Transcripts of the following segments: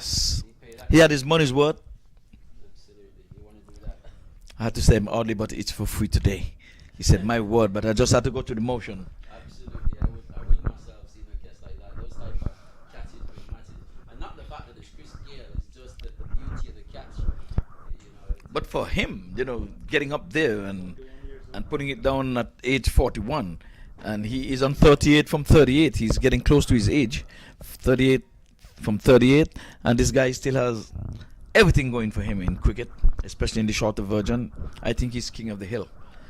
He had his money's worth. Absolutely. You want to do that? I had to say him oddly, but it's for free today. He said my word, but I just had to go through the motion. Absolutely. I would myself seeing a guest like that. Those type of catches with matches. And not the fact that it's Chris Gale, it's just the beauty of the catch. But for him, getting up there and putting it down at age 41, and he is on 38 from 38. He's getting close to his age, 38 from 38, and this guy still has everything going for him in cricket, especially in the shorter version. I think he's king of the hill.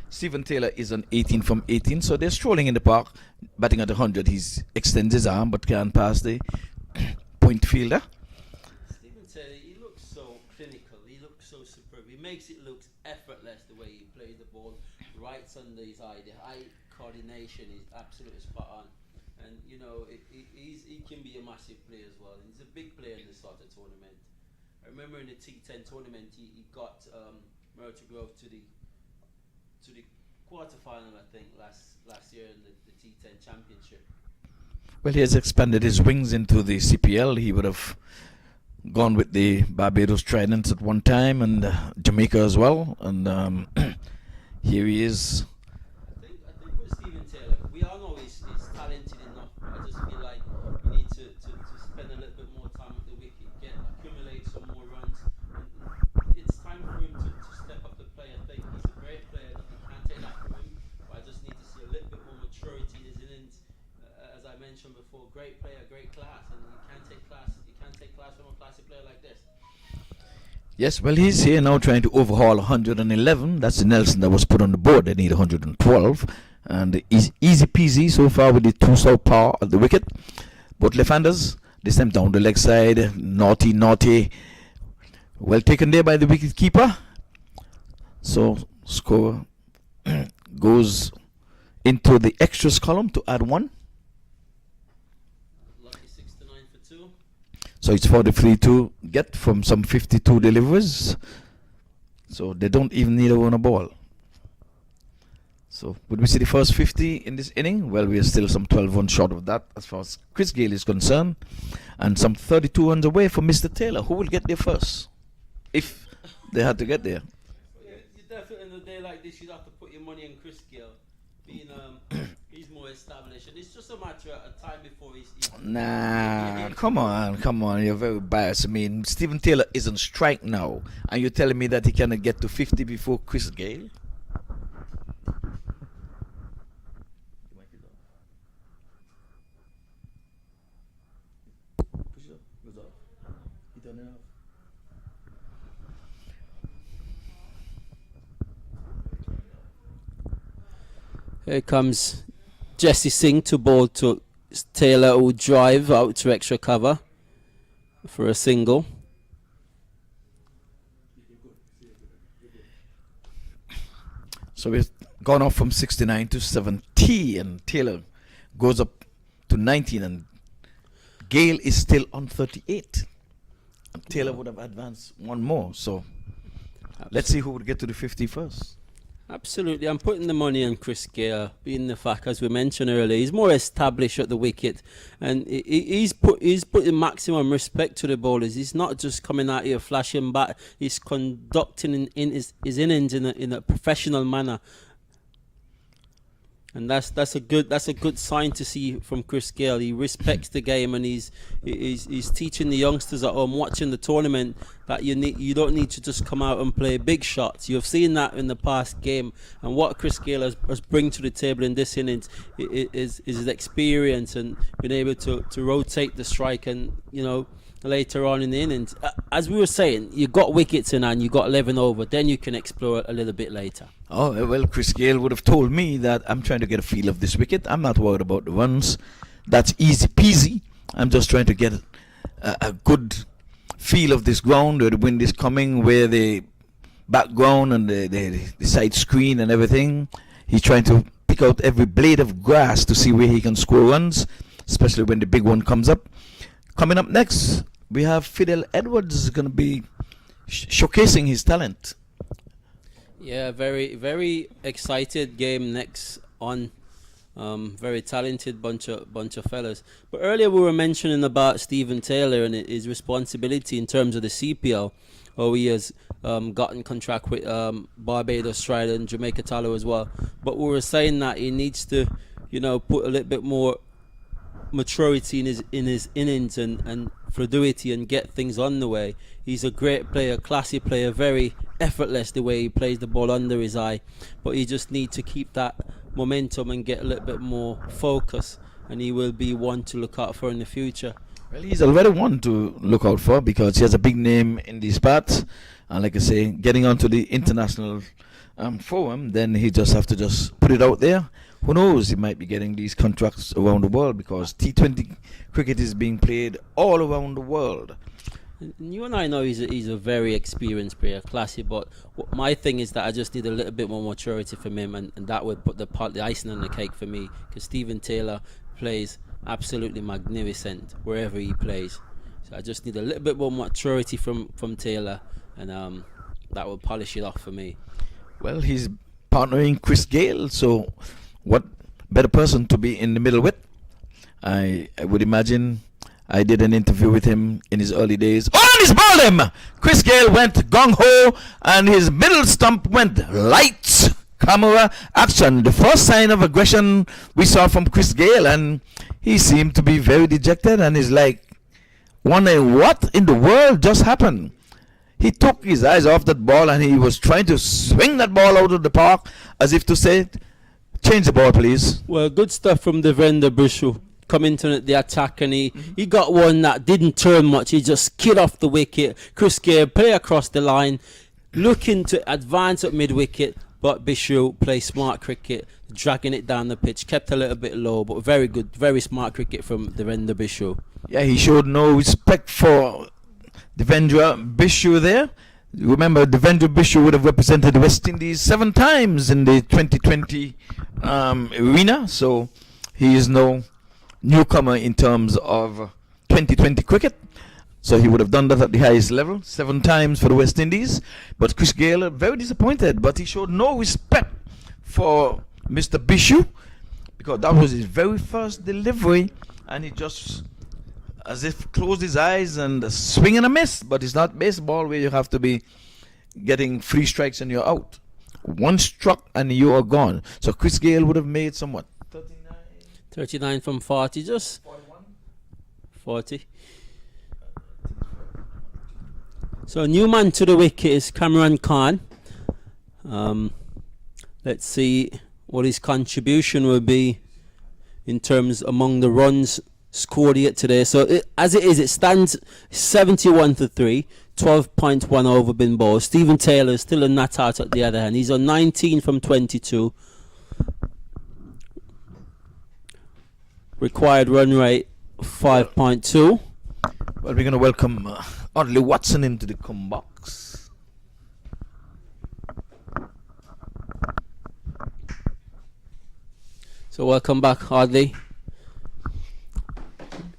Stephen Taylor is on 18 from 18, so they're strolling in the park, batting at 100. He extends his arm but can't pass the point fielder. Stephen Taylor, he looks so clinical, he looks so superb. He makes it look effortless the way he plays the ball, right under his eye. The eye coordination is absolutely spot on. And he can be a massive player as well. He's a big player in this sort of tournament. I remember in the T10 tournament, he got Myrtle Grove to the quarter-final, I think, last year in the T10 championship. Well, he has expanded his wings into the CPL. He would have gone with the Barbados Tridents at one time, and Jamaica as well. And here he is. I think with Stephen Taylor, we all know he's talented enough. I just feel like we need to spend a little bit more time at the wicket, accumulate some more runs. And it's time for him to step up the play. I think he's a great player. You can't take that from him. But I just need to see a little bit more maturity in his innings. As I mentioned before, great player, great class, and you can't take class. You can't take class from a classy player like this. Yes, well, he's here now trying to overhaul 111. That's the Nelson that was put on the board. They need 112. And easy peasy so far with the two southpaw at the wicket. Both left-handers, this time down the leg side. Naughty. Well taken there by the wicket keeper. So, score goes into the extras column to add one. Lucky 69 for 2. So it's 43 to get from some 52 deliveries. So they don't even need a run a ball. So would we see the first 50 in this inning? Well, we are still some 12 runs short of that as far as Chris Gale is concerned. And some 32 runs away from Mr. Taylor. Who will get there first? If they had to get there. You definitely, in a day like this, you'd have to put your money on Chris Gale. He's more established, and it's just a matter of time before he's Nah, come on, you're very biased. I mean, Stephen Taylor is on strike now, and you're telling me that he cannot get to 50 before Chris Gale? Here comes Jesse Singh to bowl to Taylor, who drive out to extra cover for a single. So we've gone off from 69 to 70, and Taylor goes up to 19, and Gale is still on 38. And Taylor would have advanced one more. So let's see who would get to the 50 first. Absolutely, I'm putting the money on Chris Gale, being the fact, as we mentioned earlier, he's more established at the wicket, and he's putting maximum respect to the bowlers. He's not just coming out here flashing bat. He's conducting in his innings in a professional manner, and that's a good sign to see from Chris Gale. He respects the game, and he's teaching the youngsters at home watching the tournament that you don't need to just come out and play big shots. You've seen that in the past game, and what Chris Gale has bring to the table in this innings is his experience and being able to rotate the strike, and later on in the innings, as we were saying, you got wickets in and you got 11 over, then you can explore a little bit later. Oh, well, Chris Gale would have told me that I'm trying to get a feel of this wicket. I'm not worried about the runs. That's easy peasy. I'm just trying to get a good feel of this ground, where the wind is coming, where the background and the side screen and everything. He's trying to pick out every blade of grass to see where he can score runs, especially when the big one comes up. Coming up next, we have Fidel Edwards going to be showcasing his talent. Yeah, very, very excited game next on Very talented bunch of fellas. But earlier we were mentioning about Stephen Taylor and his responsibility in terms of the CPL. Oh, he has gotten contract with Barbados, Trident, Jamaica Tallow as well. But we were saying that he needs to, put a little bit more maturity in his innings and fluidity and get things on the way. He's a great player, classy player, very effortless the way he plays the ball under his eye. But he just needs to keep that momentum and get a little bit more focus, and he will be one to look out for in the future. Well, he's already one to look out for because he has a big name in these parts, and like I say, getting onto the international forum, then he just have to just put it out there. Who knows, he might be getting these contracts around the world because T20 cricket is being played all around the world. And you and I know he's a very experienced player, classy, but my thing is that I just need a little bit more maturity from him, and that would put the icing on the cake for me, because Stephen Taylor plays absolutely magnificent wherever he plays. So I just need a little bit more maturity from Taylor, and that will polish it off for me. Well, he's partnering Chris Gale, so what better person to be in the middle with? I would imagine. I did an interview with him in his early days. Oh, and he's bowled him! Chris Gale went gung-ho, and his middle stump went lights, camera, action. The first sign of aggression we saw from Chris Gale, and he seemed to be very dejected, and he's like wondering what in the world just happened. He took his eyes off that ball, and he was trying to swing that ball out of the park as if to say, change the ball, please. Well, good stuff from Devendra Bishoo. Coming to the attack, and he got one that didn't turn much. He just skid off the wicket. Chris Gale play across the line, looking to advance at mid wicket, but Bishoo play smart cricket, dragging it down the pitch. Kept a little bit low, but very good, very smart cricket from Devendra Bishoo. Yeah, he showed no respect for Devendra Bishoo there. Remember, Devendra Bishoo would have represented the West Indies 7 times in the 2020 arena, so he is no newcomer in terms of 2020 cricket, so he would have done that at the highest level 7 times for the West Indies. But Chris Gale, very disappointed, but he showed no respect for Mr. Bishoo because that was his very first delivery, and he just as if closed his eyes and swing and a miss. But it's not baseball where you have to be getting 3 strikes and you're out. 1 struck and you are gone. So Chris Gale would have made somewhat 39 from 40, just 41? 40. So a new man to the wicket is Kamran Khan. Let's see what his contribution will be in terms among the runs scored yet today. So it stands 71-3, 12.1 over been bowled. Stephen Taylor is still a nut out at the other hand. He's on 19 from 22. Required run rate 5.2. Well, we're going to welcome Audley Watson into the come box. So welcome back, Audley.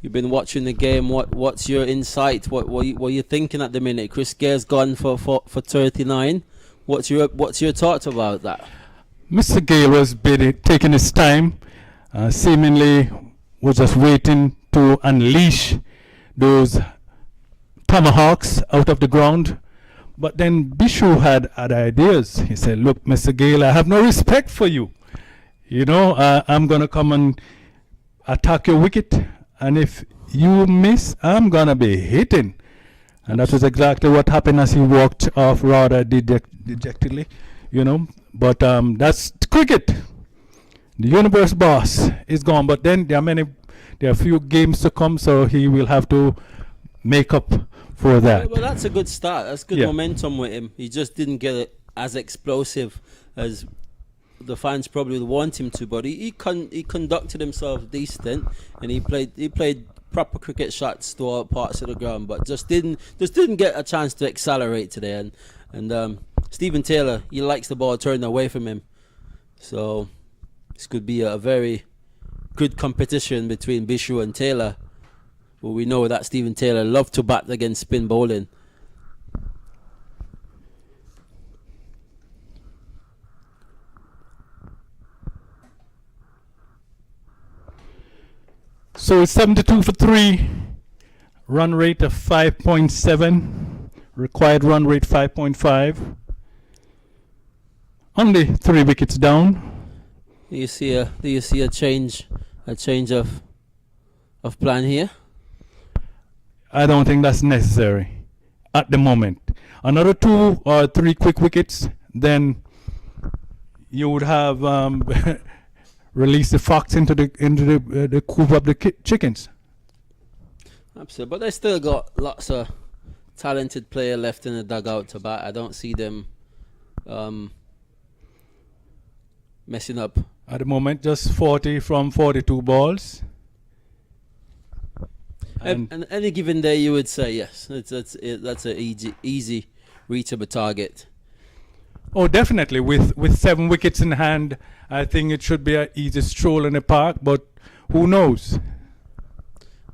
You've been watching the game. What's your insight? What are you thinking at the minute? Chris Gale's gone for 39. What's your thoughts about that? Mr. Gale was taking his time, seemingly was just waiting to unleash those tomahawks out of the ground. But then Bishoo had other ideas. He said, look, Mr. Gale, I have no respect for you. I'm going to come and attack your wicket. And if you miss, I'm going to be hitting. And that was exactly what happened as he walked off rather dejectedly, But that's cricket. The universe boss is gone, but then there are a few games to come, so he will have to make up for that. Well, that's a good start. That's good momentum with him. He just didn't get it as explosive as the fans probably would want him to, but he conducted himself decent, and he played proper cricket shots to all parts of the ground, but just didn't get a chance to accelerate today. And Stephen Taylor, he likes the ball turned away from him, so this could be a very good competition between Bishoo and Taylor. Well, we know that Stephen Taylor loved to bat against spin bowling. So it's 72 for 3. Run rate of 5.7. Required run rate 5.5. Only 3 wickets down. Do you see a change of plan here? I don't think that's necessary at the moment. Another 2 or 3 quick wickets, then you would have released the fox into the coop of the chickens. Absolutely, but they still got lots of talented player left in the dugout to bat. I don't see them messing up. At the moment, just 40 from 42 balls. And any given day, you would say yes. That's an easy reachable target. Oh, definitely. With 7 wickets in hand, I think it should be an easy stroll in the park. But who knows?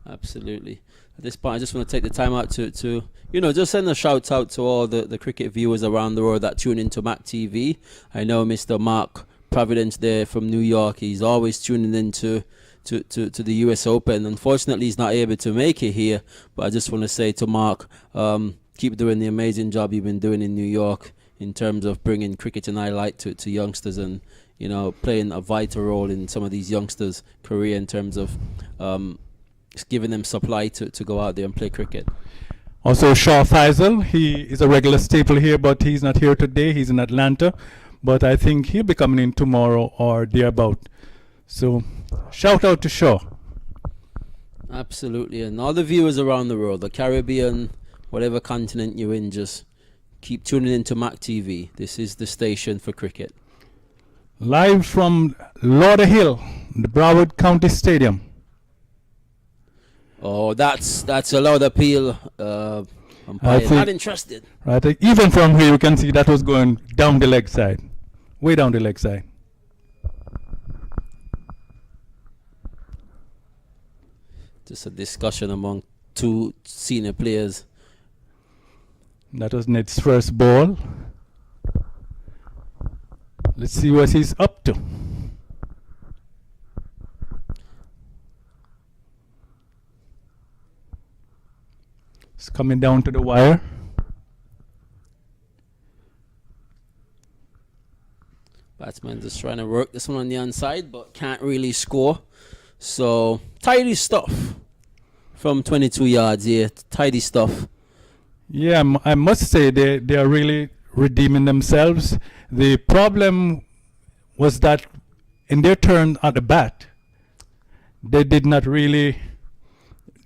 Absolutely. At this point, I just want to take the time out to just send a shout out to all the cricket viewers around the world that tune into MAQ TV. I know Mr. Mark Providence there from New York. He's always tuning into to the US Open. Unfortunately, he's not able to make it here. But I just want to say to Mark, keep doing the amazing job you've been doing in New York in terms of bringing cricket and highlight to youngsters and, playing a vital role in some of these youngsters' career in terms of giving them supply to go out there and play cricket. Also, Shah Faisal, he is a regular staple here, but he's not here today. He's in Atlanta. But I think he'll be coming in tomorrow or thereabout. So, shout out to Shaw. Absolutely. And all the viewers around the world, the Caribbean, whatever continent you're in, just keep tuning into MAQ TV. This is the station for cricket. Live from Lauderhill, the Broward County Stadium. Oh, that's a loud appeal. Umpire not interested. Right. Even from here, you can see that was going down the leg side. Way down the leg side. Just a discussion among 2 senior players. That was Ned's first ball. Let's see what he's up to. It's coming down to the wire. Batsman just trying to work this one on the inside, but can't really score. So, tidy stuff from 22 yards here. Tidy stuff. Yeah, I must say they are really redeeming themselves. The problem was that in their turn at the bat, they did not really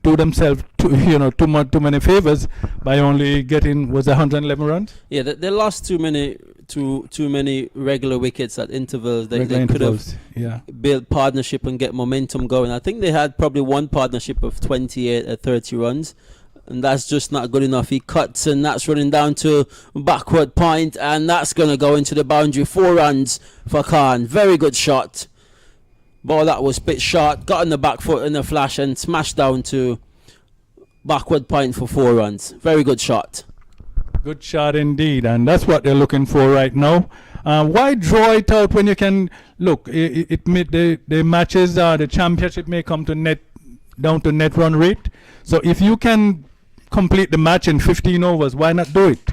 do themselves too many favors by only getting 111 runs. Yeah, they lost too many regular wickets at intervals. They could have built partnership and get momentum going. I think they had probably one partnership of 28 or 30 runs, and that's just not good enough. He cuts, and that's running down to backward point, and that's going to go into the boundary. 4 runs for Khan. Very good shot. Ball that was bit short, got on the back foot in a flash and smashed down to backward point for 4 runs. Very good shot. Good shot indeed, and that's what they're looking for right now. Why draw it out when you can look? The matches, the championship may come to down to net run rate. So if you can complete the match in 15 overs, why not do it?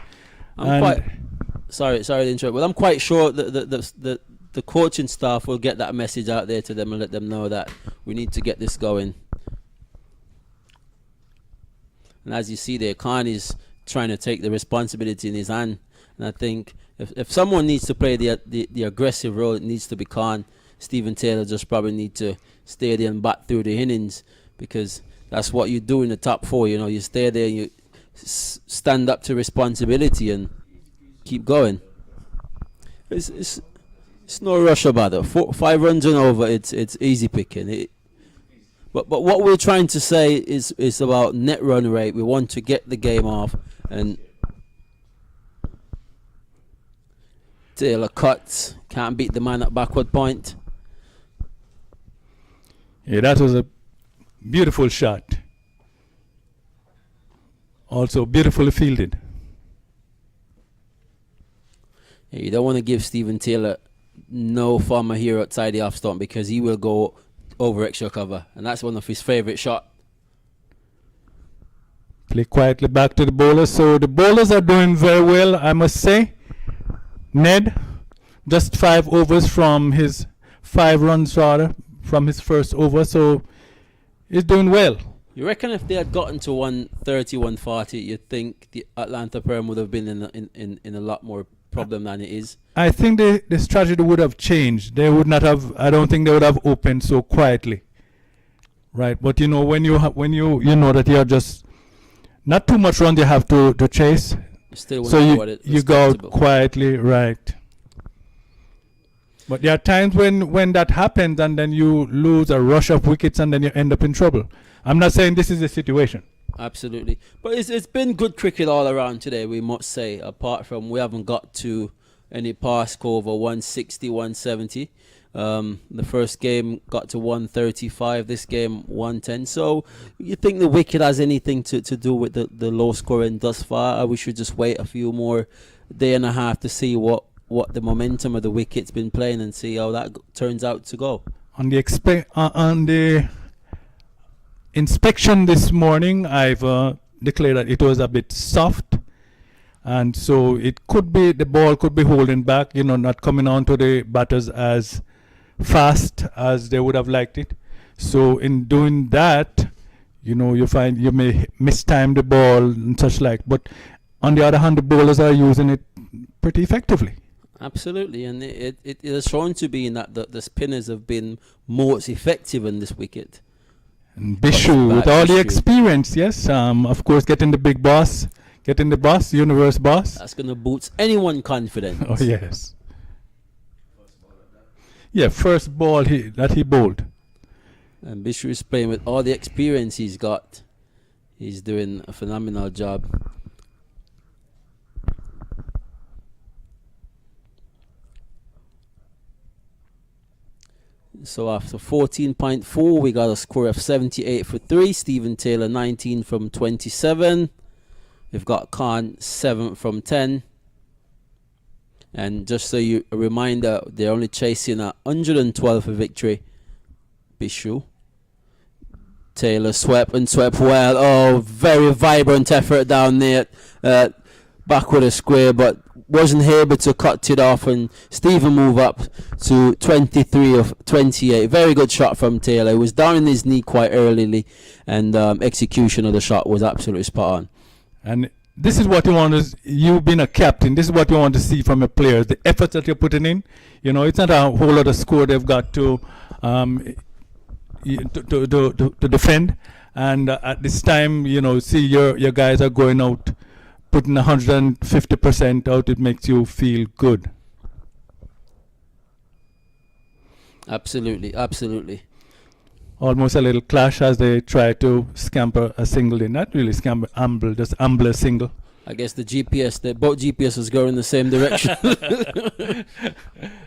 Sorry to interrupt, but I'm quite sure that the coaching staff will get that message out there to them and let them know that we need to get this going. And as you see there, Khan is trying to take the responsibility in his hand. And I think if someone needs to play the aggressive role, it needs to be Khan. Stephen Taylor just probably need to stay there and bat through the innings, because that's what you do in the top 4. You stay there and you stand up to responsibility and keep going. It's no rush about it. 5 runs and over, it's easy picking. But what we're trying to say is about net run rate. We want to get the game off, and Taylor cuts, can't beat the man at backward point. Yeah, that was a beautiful shot. Also beautifully fielded. Yeah, you don't want to give Stephen Taylor no form of hero outside the off stump, because he will go over extra cover, and that's one of his favourite shots. Play quietly back to the bowlers. So the bowlers are doing very well, I must say. Ned, just 5 overs from his 5 runs rather from his first over, so he's doing well. You reckon if they had gotten to 130, 140, you'd think the Atlanta Perm would have been in a lot more problem than it is? I think the strategy would have changed. They would not have. I don't think they would have opened so quietly, right? But you know, when you know that you're just not too much run, you have to chase. Still So you go out quietly, right? But there are times when that happens, and then you lose a rush of wickets, and then you end up in trouble. I'm not saying this is the situation. Absolutely, but it's been good cricket all around today, we must say. Apart from we haven't got to any pass score over 160, 170. The first game got to 135. This game 110. So you think the wicket has anything to do with the low scoring thus far? Or we should just wait a few more day and a half to see what the momentum of the wicket's been playing and see how that turns out to go. On the inspection this morning, I've declared that it was a bit soft, and so it could be the ball could be holding back, not coming on to the batters as fast as they would have liked it. So in doing that, you find you may mistime the ball and such like. But on the other hand, the bowlers are using it pretty effectively. Absolutely, and it has shown to be in that the spinners have been most effective in this wicket. And Bishu, with all the experience, yes, of course, getting the big boss, getting the boss, universe boss. That's going to boost anyone confident. Oh, yes. Yeah, first ball that he bowled. And Bishu is playing with all the experience he's got. He's doing a phenomenal job. So after 14.4, we got a score of 78 for 3. Stephen Taylor 19 from 27. We've got Khan 7 from 10. And just so you a reminder, they're only chasing a 112 for victory. Bishu. Taylor swept well. Oh, very vibrant effort down there. Back with a square, but wasn't able to cut it off, and Stephen moved up to 23 of 28. Very good shot from Taylor. He was down in his knee quite early, and execution of the shot was absolutely spot on. And this is what you want to, you being a captain, this is what you want to see from your players, the effort that you're putting in. It's not a whole lot of score they've got to defend. And at this time, see your guys are going out, putting 150% out. It makes you feel good. Absolutely. Almost a little clash as they try to scamper a single in. Not really scamper, amble, just amble a single. I guess both GPSs go in the same direction.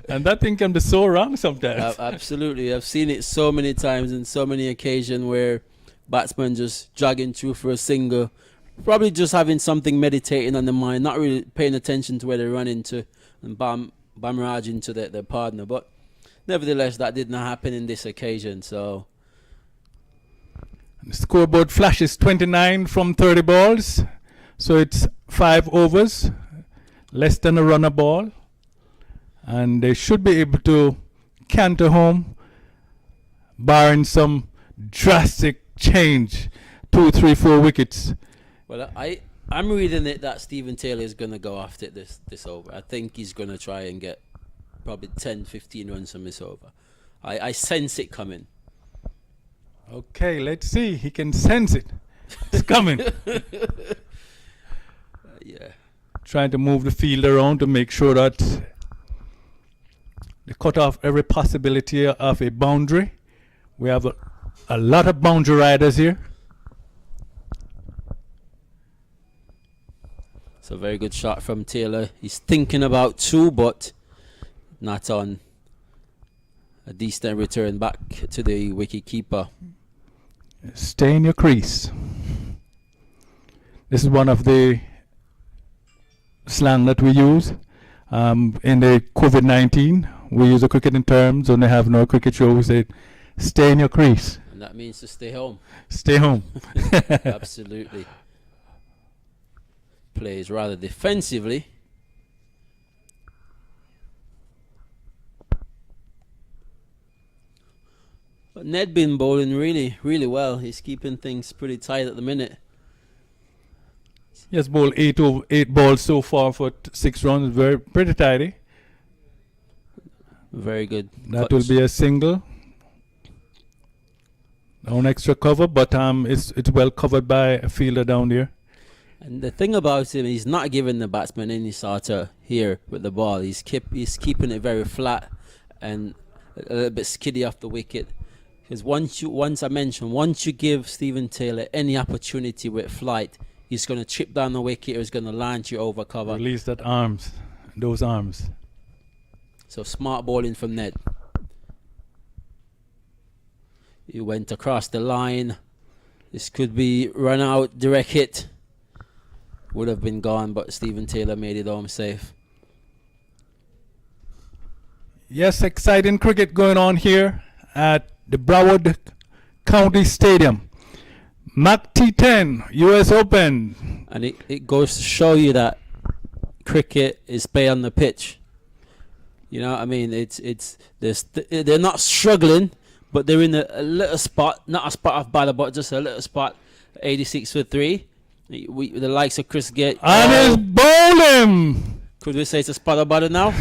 And that thing can be so wrong sometimes. Absolutely. I've seen it so many times and so many occasions where batsmen just jogging through for a single, probably just having something meditating on the mind, not really paying attention to where they run into and barrage into their partner. But nevertheless, that did not happen in this occasion. So the scoreboard flashes 29 from 30 balls. So it's 5 overs, less than a run a ball. And they should be able to canter home, barring some drastic change, 2, 3, 4 wickets. Well, I'm reading it that Stephen Taylor is going to go after this over. I think he's going to try and get probably 10, 15 runs from this over. I sense it coming. Okay, let's see. He can sense it. It's coming. Yeah. Trying to move the field around to make sure that they cut off every possibility of a boundary. We have a lot of boundary riders here. So very good shot from Taylor. He's thinking about 2, but not on. A decent return back to the wicket keeper. Stay in your crease. This is one of the slang that we use in the COVID-19. We use the cricket in terms when they have no cricket show. We say stay in your crease. And that means to stay home. Stay home. Absolutely. Plays rather defensively. But Ned been bowling really, really well. He's keeping things pretty tight at the minute. He has bowled 8 balls so far for 6 runs. Very pretty tidy. Very good. That will be a single. No extra cover, but it's well covered by a fielder down there. And the thing about him, he's not giving the batsman any sort of here with the ball. He's keeping it very flat and a little bit skiddy off the wicket. Because once you give Stephen Taylor any opportunity with flight, he's going to chip down the wicket or he's going to launch you over cover. Release those arms. So smart bowling from Ned. He went across the line. This could be run out, direct hit. Would have been gone, but Stephen Taylor made it home safe. Yes, exciting cricket going on here at the Broward County Stadium. MAQ T10 US Open. And it goes to show you that cricket is played on the pitch. You know what I mean? They're not struggling, but they're in a little spot, not a spot off batter, but just a little spot. 86 for 3. The likes of Chris Gate. And he's bowling. Could we say it's a spot of batter now?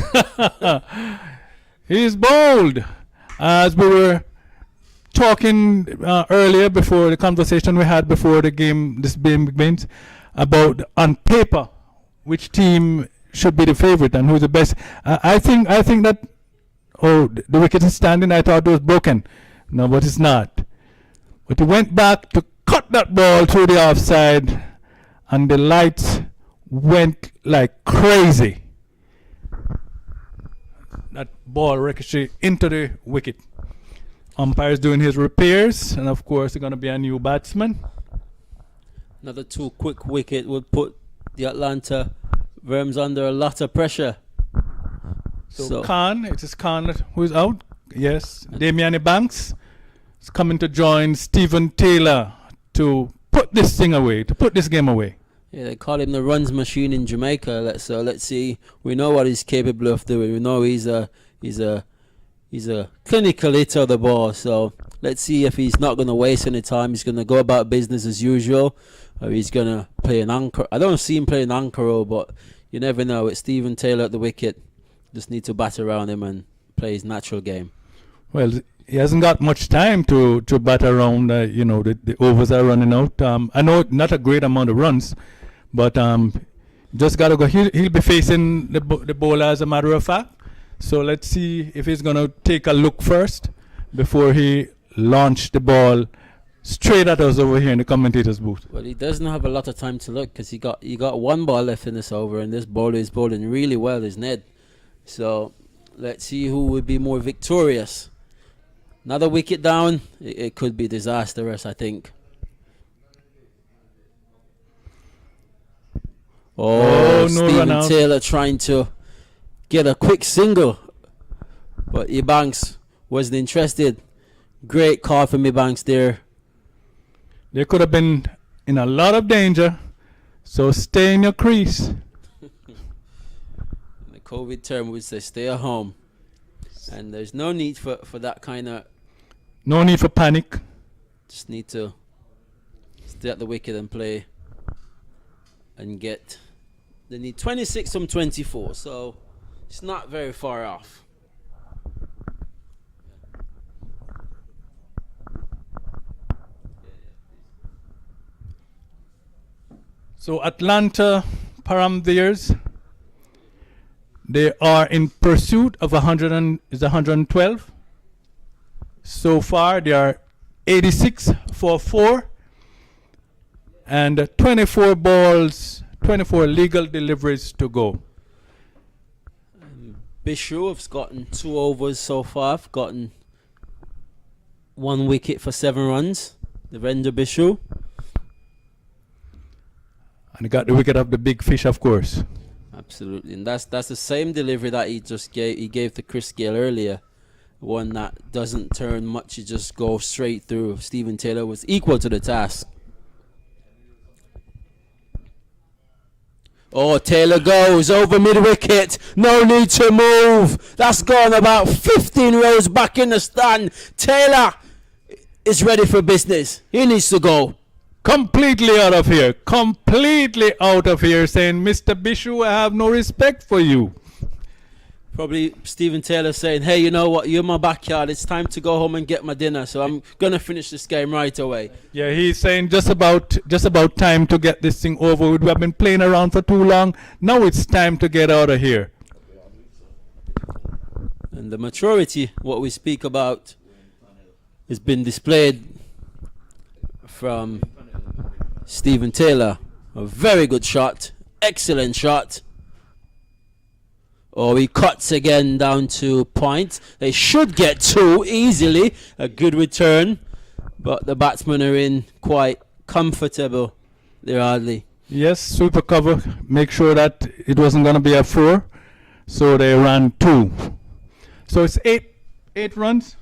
He's bowled. As we were talking earlier, before the conversation we had before the game, this game begins, about on paper which team should be the favorite and who's the best. I think that the wicket is standing. I thought it was broken. No, but it's not. But he went back to cut that ball through the offside, and the lights went like crazy. That ball ricocheted into the wicket. Umpire's doing his repairs, and of course, there's going to be a new batsman. Another 2 quick wicket would put the Atlanta Worms under a lot of pressure. So Khan, it is Khan who's out. Yes, Damian Banks is coming to join Stephen Taylor to put this thing away, to put this game away. Yeah, they call him the runs machine in Jamaica. Let's see. We know what he's capable of doing. We know he's a clinical hitter of the ball. So let's see if he's not going to waste any time. He's going to go about business as usual, or he's going to play an anchor. I don't see him playing anchor role, but you never know. It's Stephen Taylor at the wicket. Just need to bat around him and play his natural game. Well, he hasn't got much time to bat around. The overs are running out. I know not a great amount of runs, but just got to go. He'll be facing the bowler, as a matter of fact. So let's see if he's going to take a look first before he launched the ball straight at us over here in the commentator's booth. Well, he doesn't have a lot of time to look because he got 1 ball left in this over, and this bowler is bowling really well, is Ned. So let's see who will be more victorious. Another wicket down, it could be disastrous, I think. No Stephen run out. Taylor trying to get a quick single, but Ebanks wasn't interested. Great call from Ebanks there. They could have been in a lot of danger, so stay in your crease. The COVID term would say stay at home, and there's no need for that kind of. No need for panic. Just need to stay at the wicket and play and get. They need 26 from 24, so it's not very far off. So Atlanta Paramveers, they are in pursuit of 112. So far, they are 86 for 4 and 24 balls, 24 legal deliveries to go. Bishu has gotten 2 overs so far. I've gotten 1 wicket for 7 runs. Devendra Bishu. And he got the wicket of the big fish, of course. Absolutely, and that's the same delivery that he gave to Chris Gale earlier. one that doesn't turn much, it just goes straight through. Stephen Taylor was equal to the task. Oh, Taylor goes over mid-wicket. No need to move. That's gone about 15 rows back in the stand. Taylor is ready for business. He needs to go. Completely out of here. Completely out of here, saying, Mr. Bishu, I have no respect for you. Probably Stephen Taylor saying, hey, you know what? You're in my backyard. It's time to go home and get my dinner. So I'm going to finish this game right away. Yeah, he's saying just about time to get this thing over with. We have been playing around for too long. Now it's time to get out of here. And the maturity, what we speak about, has been displayed from Stephen Taylor. A very good shot. Excellent shot. Oh, he cuts again down to point. They should get two easily. A good return. But the batsmen are in quite comfortable there, hardly. Yes, super cover. Make sure that it wasn't going to be a 4. So they ran 2. So it's 8 runs.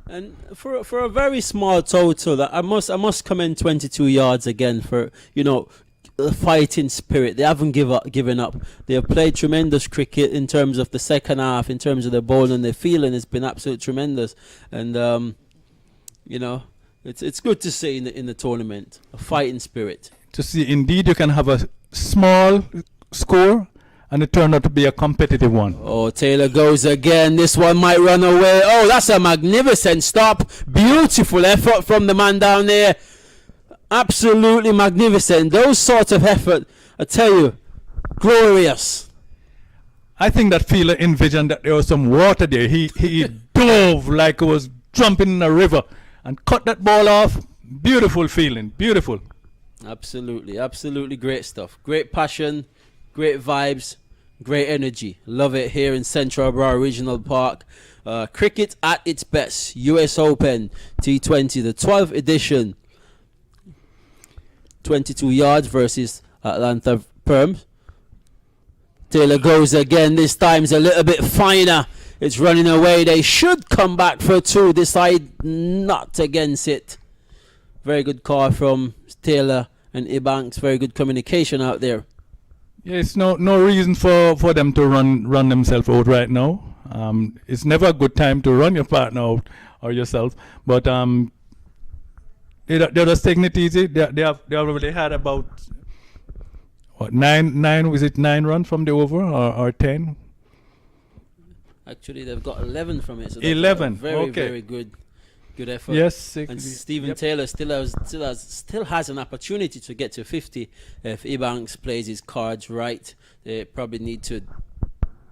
And for a very small total, that I must commend 22 yards again for, you know, the fighting spirit. They haven't given up. They have played tremendous cricket in terms of the second half, in terms of their bowling and their feeling has been absolutely tremendous. And you know, it's good to see in the tournament a fighting spirit. To see, indeed, you can have a small score and it turned out to be a competitive one. Oh, Taylor goes again. This one might run away. Oh, that's a magnificent stop. Beautiful effort from the man down there. Absolutely magnificent. Those sorts of effort, I tell you, glorious. I think that fielder envisioned that there was some water there. He dove like it was jumping in a river and cut that ball off. Beautiful feeling. Beautiful. Absolutely great stuff. Great passion, great vibes, great energy. Love it here in Central Borough Regional Park. Cricket at its best. US Open T20, the 12th edition. 22 yards versus Atlanta Perms. Taylor goes again. This time's a little bit finer. It's running away. They should come back for 2. Decide not against it. Very good call from Taylor and Ebanks. Very good communication out there. Yes, no reason for them to run themselves out right now. It's never a good time to run your partner out or yourself. But they're just taking it easy. They already had about what, 9 was it 9 runs from the over or 10? Actually, they've got 11 from it. So 11. Very good effort. Yes, and Stephen Taylor still has an opportunity to get to 50 if Ebanks plays his cards right. They probably need to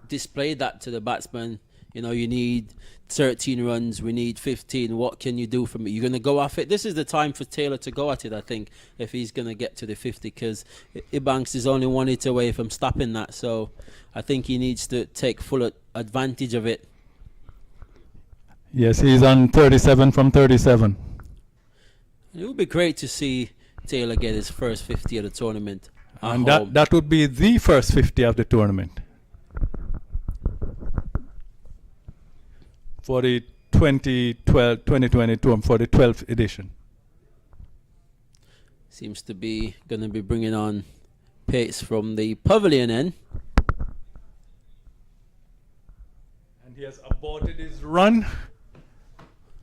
display that to the batsman. You know, you need 13 runs, we need 15. What can you do for me? You're going to go off it. This is the time for Taylor to go at it, I think, if he's going to get to the 50, because Ebanks is only 1 hit away from stopping that. So I think he needs to take full advantage of it. Yes, he's on 37 from 37. It would be great to see Taylor get his first 50 of the tournament. And that would be the first 50 of the tournament. For the 2022 and for the 12th edition. Seems to be going to be bringing on pace from the pavilion end. And he has aborted his run.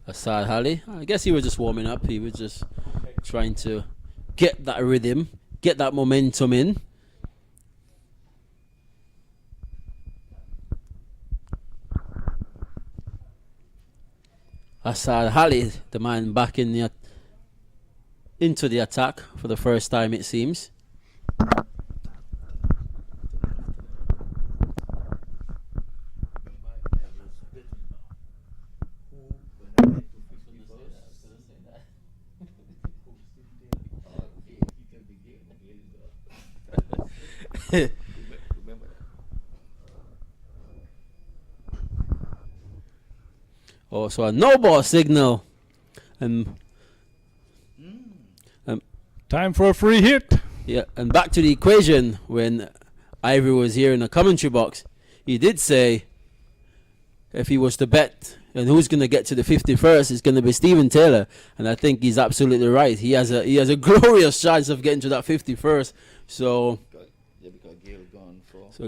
Asad Ali, I guess he was just warming up. He was just trying to get that rhythm, get that momentum in. Asad Ali, the man back in into the attack for the first time, it seems. Oh, so a no ball signal. Time for a free hit. Yeah, and back to the equation when Ivory was here in the commentary box. He did say if he was to bet and who's going to get to the 50 first is going to be Stephen Taylor, and I think he's absolutely right. He has a glorious chance of getting to that 50 first. So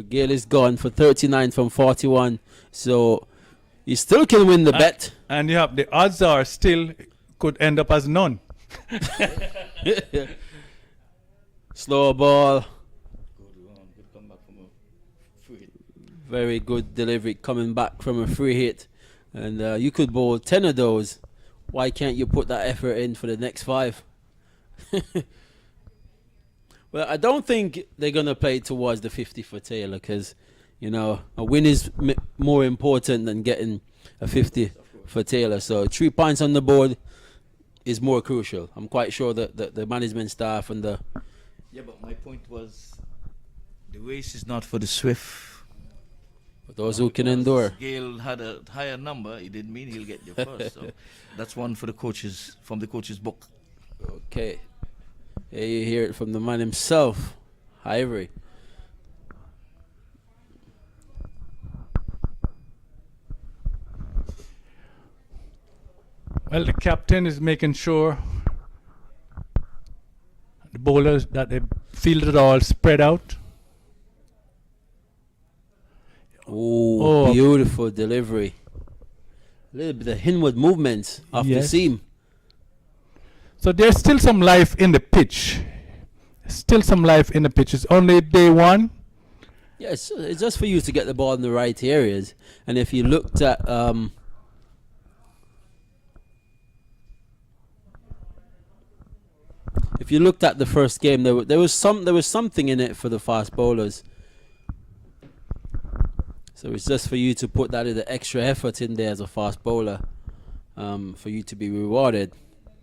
Gale is gone for 39 from 41. So he still can win the bet. And you have the odds are still could end up as none. Slow ball. Very good delivery coming back from a free hit. And you could bowl 10 of those. Why can't you put that effort in for the next 5? Well, I don't think they're going to play towards the 50 for Taylor because, you know, a win is more important than getting a 50 for Taylor. So 3 points on the board is more crucial. I'm quite sure that the management staff and the... Yeah, but my point was the race is not for the swift. For those who can endure. Gale had a higher number. It didn't mean he'll get there first. So that's one for the coaches, from the coach's book. Okay. Here you hear it from the man himself, Ivory. Well, the captain is making sure the bowlers that they fielded all spread out. Oh, beautiful delivery. A little bit of hinward movement off the seam. So there's still some life in the pitch. Still some life in the pitch. It's only day 1. Yes, it's just for you to get the ball in the right areas. And if you looked at the first game, there was something in it for the fast bowlers. So it's just for you to put that in the extra effort in there as a fast bowler, for you to be rewarded.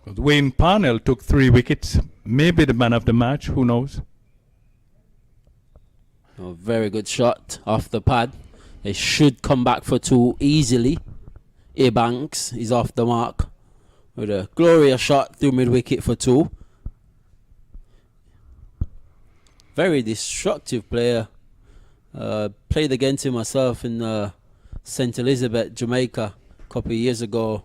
Wayne Parnell took 3 wickets, maybe the man of the match, who knows? A very good shot off the pad. They should come back for 2 easily. A Banks is off the mark with a glorious shot through mid-wicket for 2. Very destructive player. Played against him myself in St. Elizabeth, Jamaica, a couple of years ago.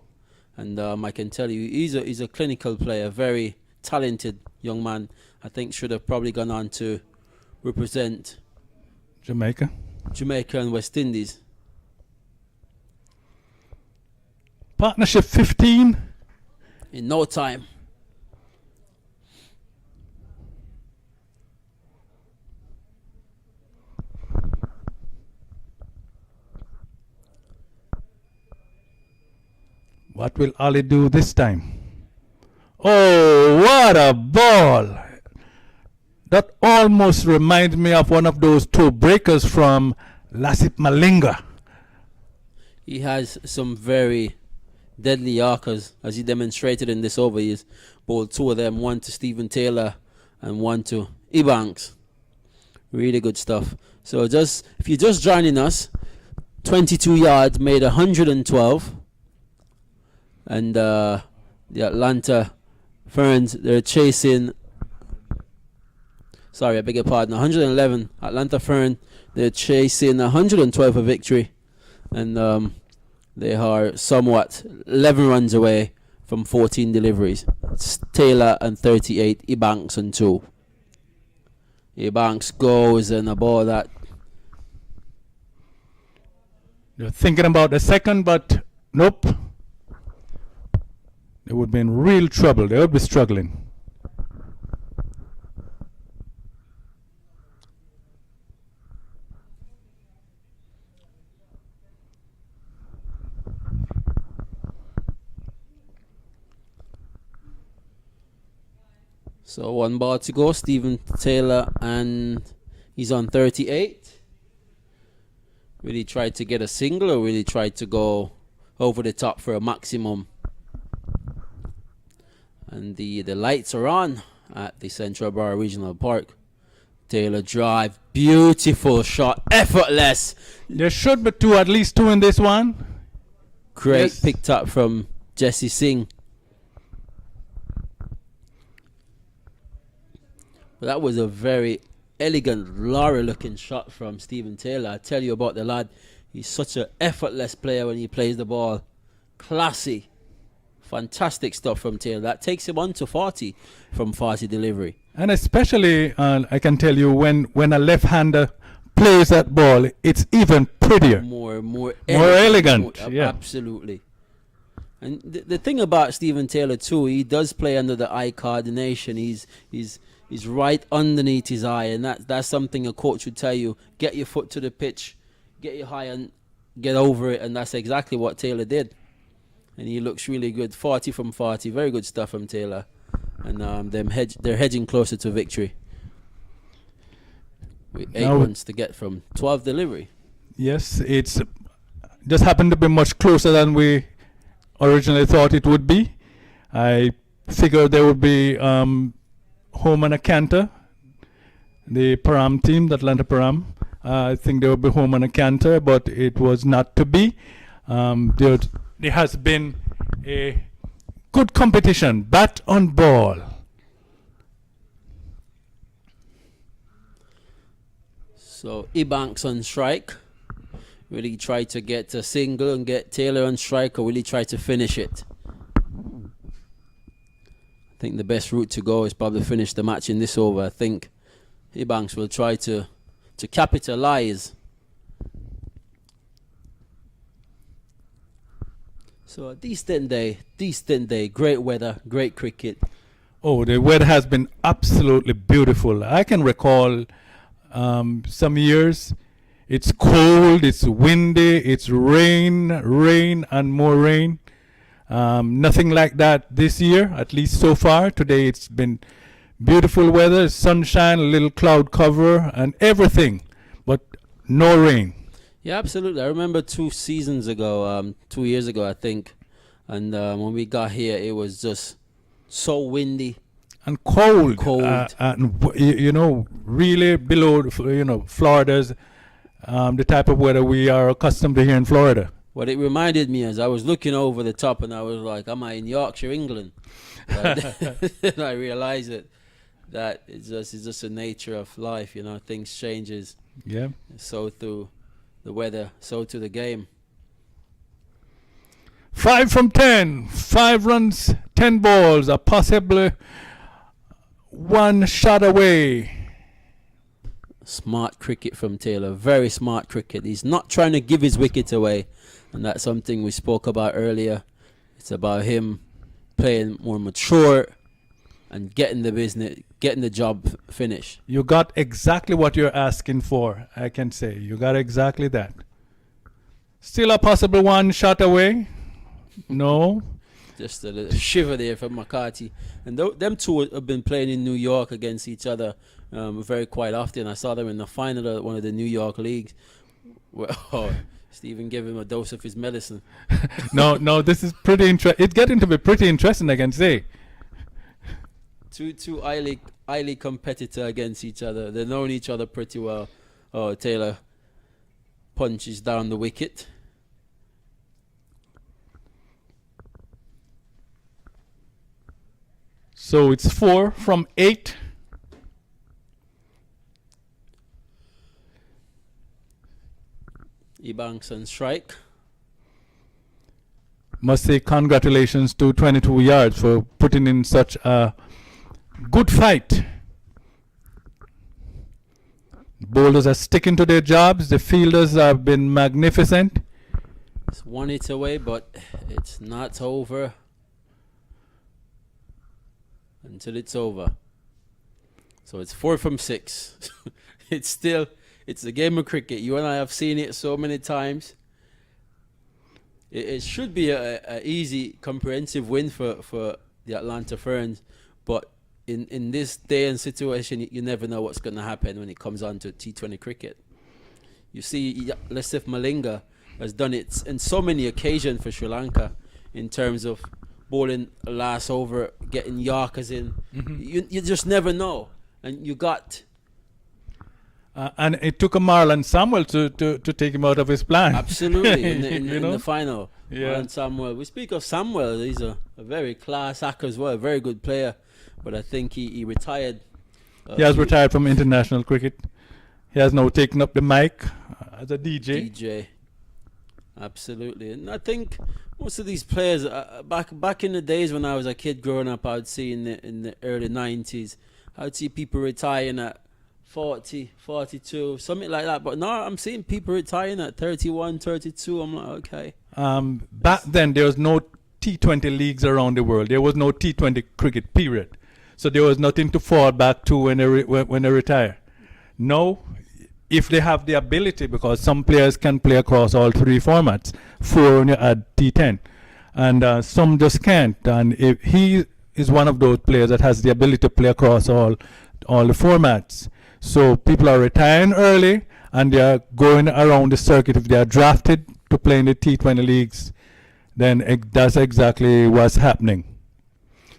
And I can tell you, he's a clinical player, very talented young man. I think should have probably gone on to represent Jamaica and West Indies. Partnership 15. In no time. What will Ali do this time? Oh, what a ball! That almost reminds me of one of those 2 breakers from Lasip Malinga. He has some very deadly Yorkers, as he demonstrated in this over. He's bowled 2 of them, one to Stephen Taylor and one to Ebanks. Really good stuff. So if you're just joining us, 22 yards made 112. And the Atlanta Ferns, they're chasing... Sorry, I beg your pardon. 111. Atlanta Fern, they're chasing 112 for victory. And they are somewhat 11 runs away from 14 deliveries. It's Taylor and 38, Ebanks and 2. Ebanks goes and a ball that... They're thinking about the second, but nope. They would be in real trouble. They would be struggling. So 1 ball to go. Stephen Taylor, and he's on 38. Really tried to get a single, or really tried to go over the top for a maximum. And the lights are on at the Central Bar Regional Park. Taylor drive, beautiful shot, effortless. There should be at least two in this one. Great picked up from Jesse Singh. But that was a very elegant, Laura-looking shot from Stephen Taylor. I tell you about the lad. He's such an effortless player when he plays the ball. classy, fantastic stuff from Taylor. That takes him on to 40 from 40 delivery. And especially, I can tell you, when a left-hander plays that ball, it's even prettier. More elegant, More, yeah. Absolutely. And the thing about Stephen Taylor too, he does play under the eye coordination. He's right underneath his eye, and that's something a coach would tell you: get your foot to the pitch, get your high and get over it. And that's exactly what Taylor did. And he looks really good. 40 from 40, very good stuff from Taylor. And they're hedging closer to victory. With 8 runs to get from 12 delivery. Yes, it's just happened to be much closer than we originally thought it would be. I figured there would be home and a canter. The Param team, the Atlanta Param, I think they would be home and a canter, but it was not to be. There has been a good competition, bat on ball. So Ebanks on strike. Will he try to get a single and get Taylor on strike, or will he try to finish it? I think the best route to go is probably finish the match in this over. I think Ebanks will try to capitalize. So a decent day, great weather, great cricket. Oh, the weather has been absolutely beautiful. I can recall some years it's cold, it's windy, it's rain and more rain. Nothing like that this year, at least so far. Today it's been beautiful weather, sunshine, a little cloud cover and everything, but no rain. Yeah, absolutely. I remember 2 seasons ago, 2 years ago, I think, and when we got here, it was just so windy and cold. And really below, Florida's the type of weather we are accustomed to here in Florida. What it reminded me as I was looking over the top, and I was like, "Am I in Yorkshire, England?" And I realized that it's just the nature of life. Things changes. Yeah. So through the weather, so to the game. 5 from 10, 5 runs, 10 balls, are possibly 1 shot away. Smart cricket from Taylor, very smart cricket. He's not trying to give his wicket away, and that's something we spoke about earlier. It's about him playing more mature and getting the job finished. You got exactly what you're asking for, I can say. You got exactly that. Still a possible 1 shot away. No. Just a little shiver there from McCarthy. And them two have been playing in New York against each other very quite often. I saw them in the final of one of the New York leagues. Stephen gave him a dose of his medicine. No, this is pretty interesting. It's getting to be pretty interesting, I can say. Two highly competitor against each other. They've known each other pretty well. Oh, Taylor punches down the wicket. So it's 4 from 8. Ebanks on strike. Must say congratulations to 22 yards for putting in such a good fight. Bowlers are sticking to their jobs. The fielders have been magnificent. It's 1 hit away, but it's not over until it's over. So it's 4 from 6. It's a game of cricket. You and I have seen it so many times. It should be a easy, comprehensive win for the Atlanta Ferns, but in this day and situation, you never know what's going to happen when it comes on to T20 cricket. You see, Lasith Malinga has done it in so many occasions for Sri Lanka in terms of bowling a last over, getting Yorkers in. Mm-hmm. You just never know. And you got... and it took a Marlon Samuel to take him out of his plan. Absolutely, in the final. Yeah. Marlon Samuel. We speak of Samuel. He's a very class actor as well, a very good player. But I think he retired. He has retired from international cricket. He has now taken up the mic as a DJ. Absolutely. And I think most of these players back in the days when I was a kid growing up, I'd see in the early 90s, I'd see people retiring at 40, 42, something like that. But now I'm seeing people retiring at 31, 32. I'm like, okay. Back then, there was no T20 leagues around the world. There was no T20 cricket period. So there was nothing to fall back to when they retire. No, if they have the ability, because some players can play across all three formats, 4 when you add T10, and some just can't. And if he is one of those players that has the ability to play across all the formats. So people are retiring early, and they are going around the circuit. If they are drafted to play in the T20 leagues, then that's exactly what's happening.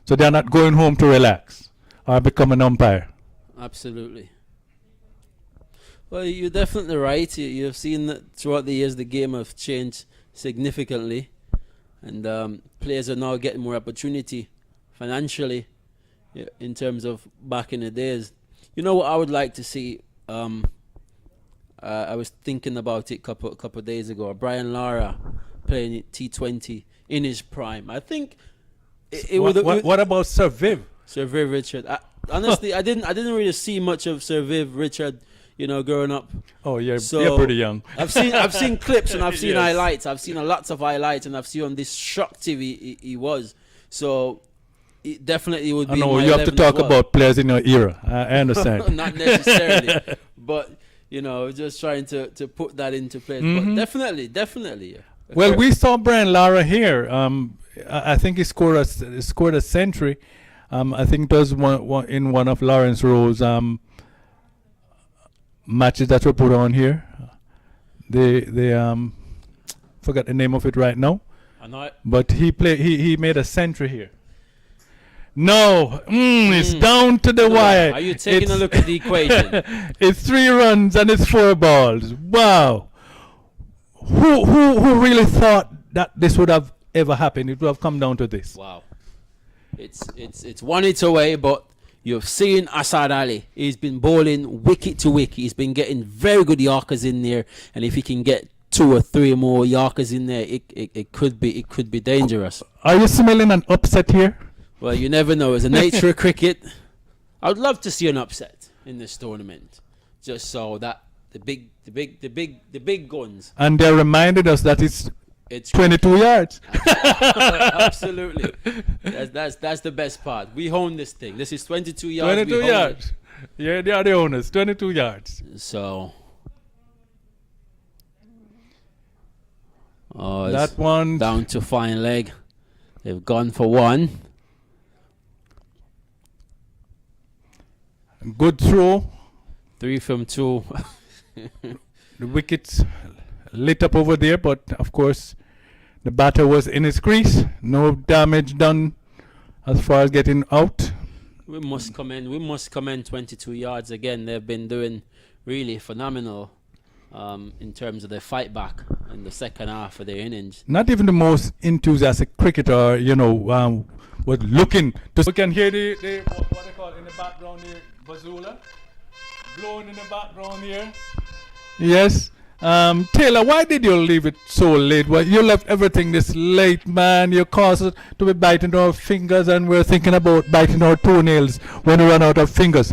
So they're not going home to relax or become an umpire. Absolutely. Well, you're definitely right. You've seen that throughout the years the game have changed significantly, and players are now getting more opportunity financially in terms of back in the days. You know what I would like to see? I was thinking about it a couple of days ago. Brian Lara playing T20 in his prime. I think What about Sir Viv? Sir Viv Richard. Honestly, I didn't really see much of Sir Viv Richard, growing up. Oh, you're So, pretty young. I've seen clips and I've seen Yes. highlights. I've seen lots of highlights, and I've seen on this shock TV he was. So it definitely would I be. know my you have to 11 talk as well. about players in your era. I understand. Not necessarily, but just trying to put that into place. But definitely. Yeah. Well, we saw Brian Lara here. I think he scored a century. I think it was in one of Lawrence Rowe's matches that were put on here. They forgot the name of it right now. I know it. But he made a century here. No, it's down to the wire. Are you taking a look at the equation? It's 3 runs and it's 4 balls. Wow. Who really thought that this would have ever happened? It would have come down to this. Wow. It's 1 hit away, but you've seen Asad Ali. He's been bowling wicket to wicket. He's been getting very good Yorkers in there, and if he can get 2 or 3 more Yorkers in there, it could be dangerous. Are you smelling an upset here? Well, you never know. It's the nature of cricket. I would love to see an upset in this tournament, just so that the big guns. And they reminded us that it's 22 yards. Absolutely. That's the best part. We own this thing. This is 22 yards. 22 yards. Yeah, they are the owners. 22 yards. So. That one down to fine leg. They've gone for 1. Good throw. 3 from 2. The wickets lit up over there, but of course the batter was in his crease. No damage done as far as getting out. We must commend 22 yards again. They've been doing really phenomenal in terms of their fight back in the second half of their innings. Not even the most enthusiastic cricketer, was looking to. We can hear the what they call it in the background here, Bazula, blowing in the background here. Yes. Taylor, why did you leave it so late? Well, you left everything this late, man. You caused us to be biting our fingers, and we're thinking about biting our toenails when we run out of fingers.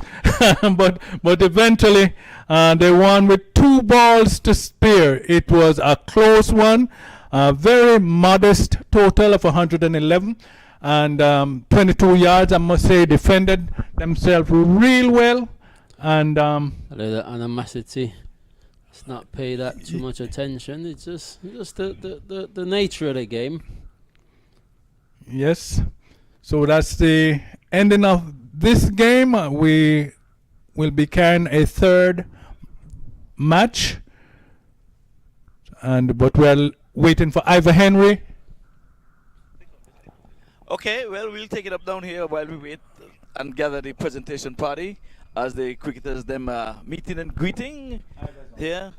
but eventually, they won with 2 balls to spare. It was a close one, a very modest total of 111, and 22 yards. I must say, defended themselves real well, and A little animosity. Let's not pay that too much attention. It's just the nature of the game. yes. So that's the ending of this game. We will be carrying a 3rd match, but we're waiting for Ivor Henry. Okay, well, we'll take it up down here while we wait and gather the presentation party as the cricketers them meeting and greeting here.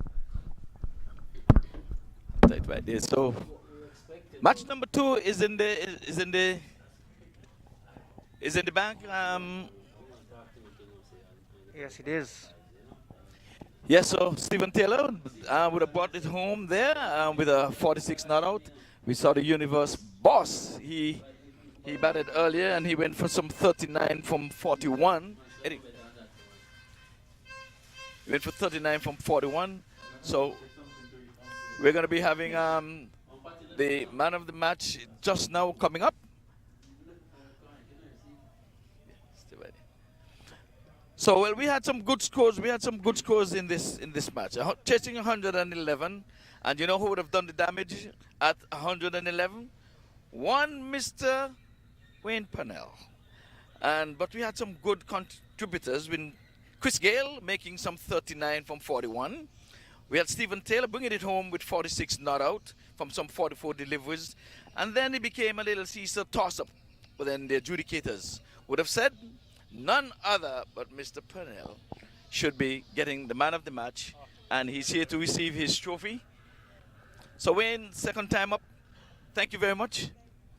Right there. So match number 2 is in the bank. Yes, it is. Yes, so Stephen Taylor would have brought it home there with a 46 not out. We saw the universe boss. He batted earlier and he went for some 39 from 41. Eddie. He went for 39 from 41. So we're going to be having the man of the match just now coming up. So well, we had some good scores. We had some good scores in this match. Chasing 111, and you know who would have done the damage at 111? One Mr. Wayne Purnell. But we had some good contributors. With Chris Gale making some 39 from 41. We had Stephen Taylor bringing it home with 46 not out from some 44 deliveries, and then it became a little Caesar toss-up. But then the adjudicators would have said none other but Mr. Purnell should be getting the man of the match, and he's here to receive his trophy. So Wayne, second time up, thank you very much.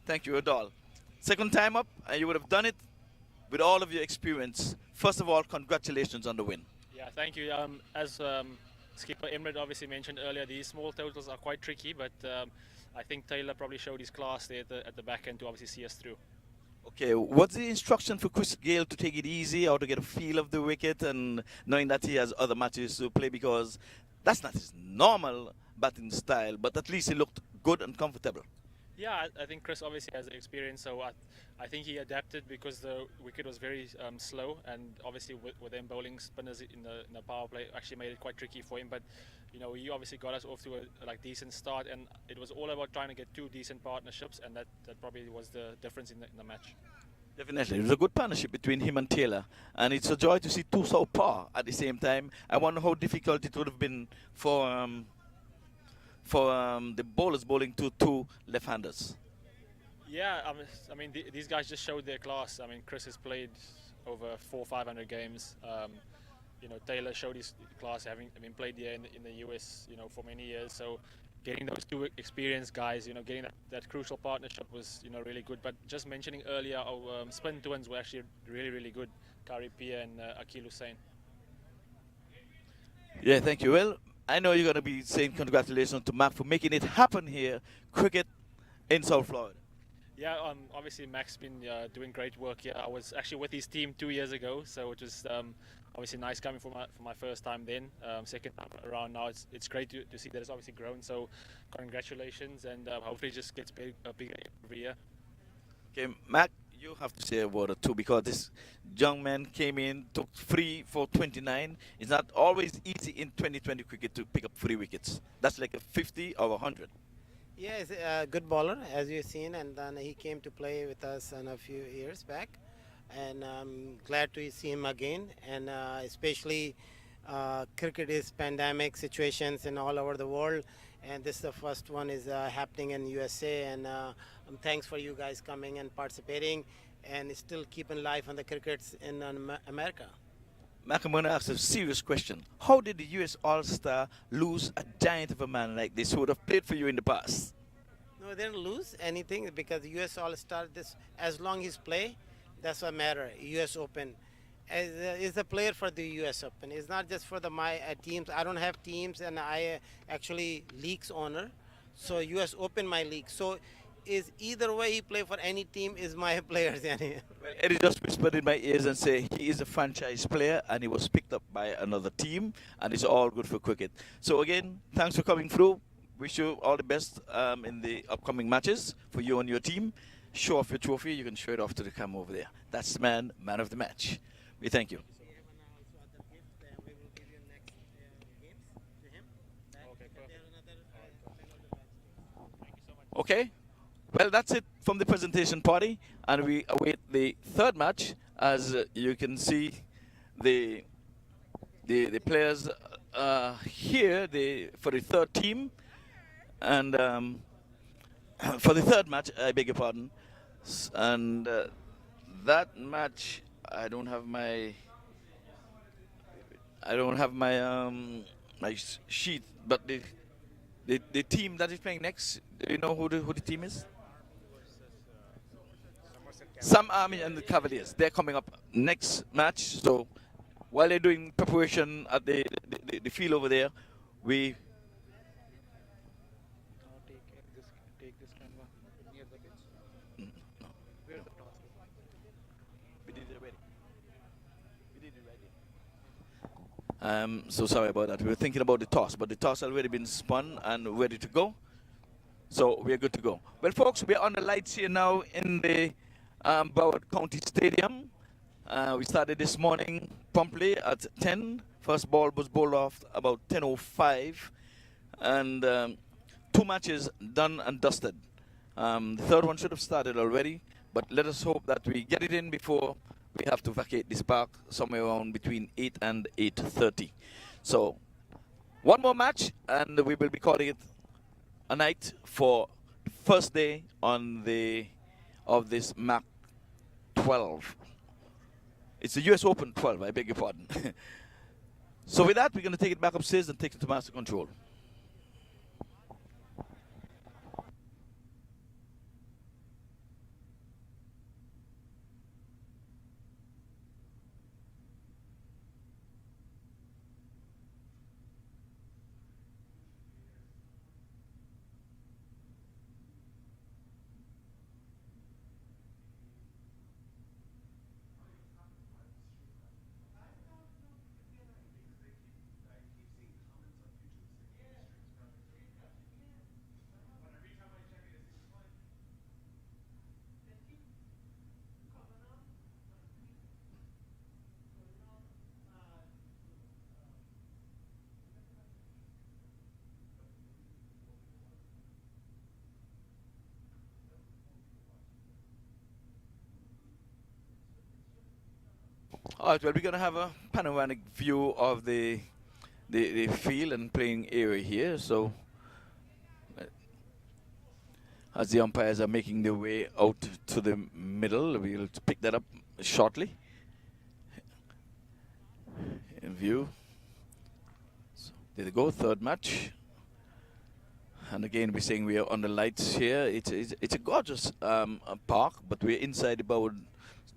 Thank you, Adol. Second time up, and you would have done it with all of your experience. First of all, congratulations on the win. Yeah, thank you. As skipper Emred obviously mentioned earlier, these small totals are quite tricky, but I think Taylor probably showed his class there at the back end to obviously see us through. Okay, what's the instruction for Chris Gale to take it easy or to get a feel of the wicket, and knowing that he has other matches to play, because that's not his normal batting style, but at least he looked good and comfortable? Yeah, I think Chris obviously has experience, so I think he adapted because the wicket was very slow, and obviously with them bowling spinners in the power play actually made it quite tricky for him. But you know, he obviously got us off to a decent start, and it was all about trying to get two decent partnerships, and that probably was the difference in the match. Definitely, it was a good partnership between him and Taylor, and it's a joy to see two southpaw at the same time. I wonder how difficult it would have been for the bowlers bowling to two left-handers. Yeah, I mean these guys just showed their class. I mean, Chris has played over 400 or 500 games. You know, Taylor showed his class, having played here in the US, you know, for many years. So getting those two experienced guys, you know, getting that crucial partnership was, you know, really good. But just mentioning earlier, our spin twins were actually really good. Kari Pia and Akil Hussain. Yeah, thank you. Well, I know you're going to be saying congratulations to MAQ for making it happen here, cricket in South Florida. Yeah, obviously Mac's been doing great work here. I was actually with his team 2 years ago, so it was obviously nice coming for my first time then. Second time around now, it's great to see that it's obviously grown. So congratulations, and hopefully it just gets bigger every year. Okay, MAQ, you have to say a word or two, because this young man came in, took 3 for 29. It's not always easy in 2020 cricket to pick up 3 wickets. That's like a 50 or 100. Yeah, he's a good bowler, as you've seen, and then he came to play with us a few years back, and I'm glad to see him again. And especially cricket is pandemic situations in all over the world, and this is the first one is happening in USA, and thanks for you guys coming and participating and still keeping life on the crickets in America. MAQ, I'm going to ask a serious question. How did the US All-Star lose a giant of a man like this who would have played for you in the past? No, they didn't lose anything because the US All-Star, as long as play, that's what matters. US Open is a player for the US Open. It's not just for my teams. I don't have teams, and I actually leagues owner. So US Open my league. So is either way he play for any team is my players. Well, Eddie just whispered in my ears and say he is a franchise player and he was picked up by another team, and it's all good for cricket. So again, thanks for coming through. Wish you all the best in the upcoming matches for you and your team. Show off your trophy. You can show it off to the camera over there. That's the man of the match. We thank you. Okay. Well, that's it from the presentation party, and we await the third match. As you can see, the players here for the third team, and for the third match, I beg your pardon, and that match I don't have my my sheet, but the team that is playing next, do you know who the team is? Some Army and the Cavaliers. They're coming up next match. So while they're doing preparation at the field over there, we Take this So sorry about that. We were thinking about the toss, but the toss already been spun and ready to go. So we're good to go. Well, folks, we're on the lights here now in the Broward County Stadium. We started this morning promptly at 10. First ball was bowled off about 10:05. And 2 matches done and dusted. The third one should have started already, but let us hope that we get it in before we have to vacate this park somewhere around between 8 and 8:30. So one more match, and we will be calling it a night for first day on of this MAQ 12. It's the US Open 12, I beg your pardon. So with that, we're going to take it back upstairs and take it to master control. All right, well, we're going to have a panoramic view of the field and playing area here. So as the umpires are making their way out to the middle, we'll pick that up shortly in view. So there they go, third match. And again, we're saying we are on the lights here. It's a gorgeous park, but we're inside the Broward.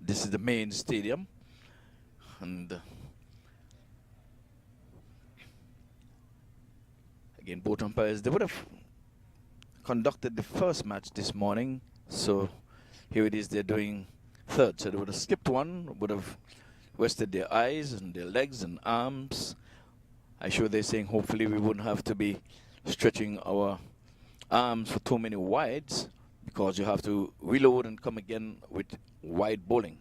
This is the main stadium. And again, both umpires, they would have conducted the first match this morning. So here it is, they're doing third. So they would have skipped one, would have rested their eyes and their legs and arms. I'm sure they're saying hopefully we wouldn't have to be stretching our arms for too many wides, because you have to reload and come again with wide bowling.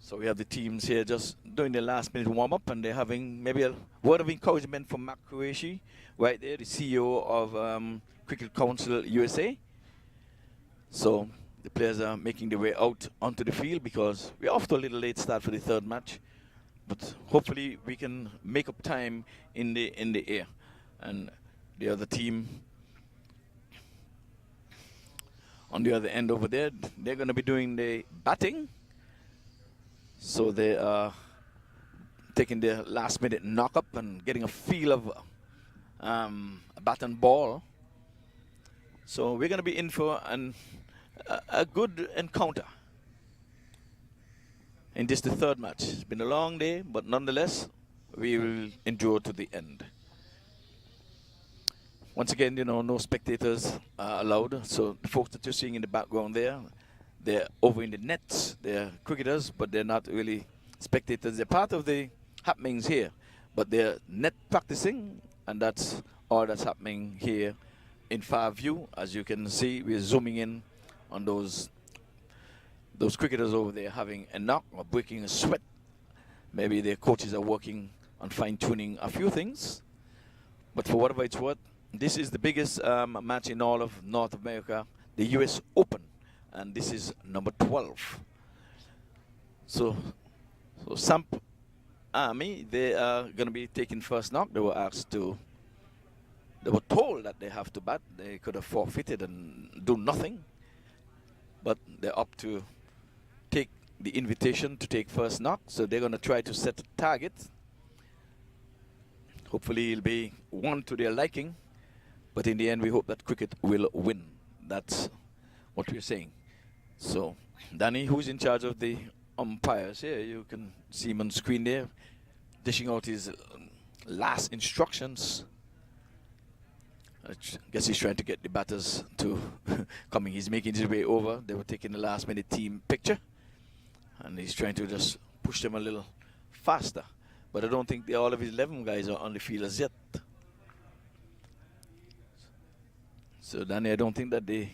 So we have the teams here just doing their last minute warm-up, and they're having maybe a word of encouragement from Mark Qureshi, right there, the CEO of Cricket Council USA. So the players are making their way out onto the field because we're off to a little late start for the third match. But hopefully we can make up time in the air. And the other team on the other end over there, they're going to be doing the batting. So they are taking their last minute knock up and getting a feel of a bat and ball. So we're going to be in for a good encounter in this, the third match. It's been a long day, but nonetheless, we will endure to the end. Once again, you know, no spectators are allowed. So the folks that you're seeing in the background there, they're over in the nets. They're cricketers, but they're not really spectators. They're part of the happenings here, but they're net practicing, and that's all that's happening here in far view. As you can see, we're zooming in on those cricketers over there having a knock or breaking a sweat. Maybe their coaches are working on fine-tuning a few things. But for whatever it's worth, this is the biggest match in all of North America, the US Open. And this is number 12. So Samp Army, they are going to be taking first knock. They were told that they have to bat. They could have forfeited and do nothing. But they're up to take the invitation to take first knock. So they're going to try to set a target. Hopefully it'll be one to their liking. But in the end, we hope that cricket will win. That's what we're saying. So, Danny, who's in charge of the umpires here, you can see him on screen there, dishing out his last instructions. guess he's trying to get the batters to coming. He's making his way over. They were taking the last minute team picture, and he's trying to just push them a little faster. But I don't think all of his 11 guys are on the field as yet. So Danny, I don't think that the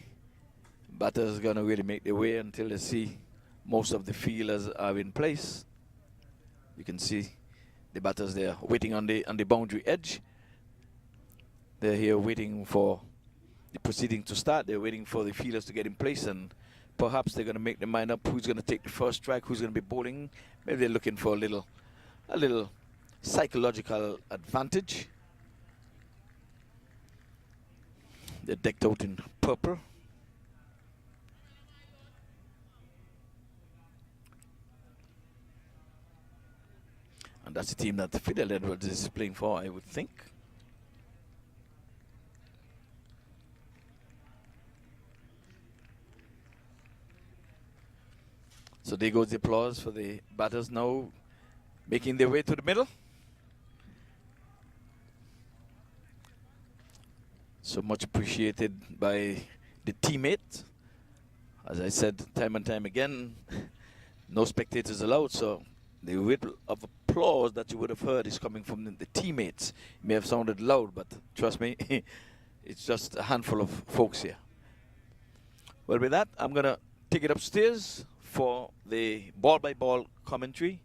batters are gonna really make their way until they see most of the fielders are in place. You can see the batters there waiting on the boundary edge. They're here waiting for the proceeding to start. They're waiting for the fielders to get in place, and perhaps they're going to make their mind up who's going to take the first strike, who's going to be bowling. Maybe they're looking for a little psychological advantage. They're decked out in purple. And that's the team that Fidel Edwards is playing for, I would think. So there goes the applause for the batters now making their way to the middle. So much appreciated by the teammate. As I said time and time again, no spectators allowed, so the ripple of applause that you would have heard is coming from the teammates. It may have sounded loud, but trust me, it's just a handful of folks here. Well, with that, I'm going to take it upstairs for the ball-by-ball commentary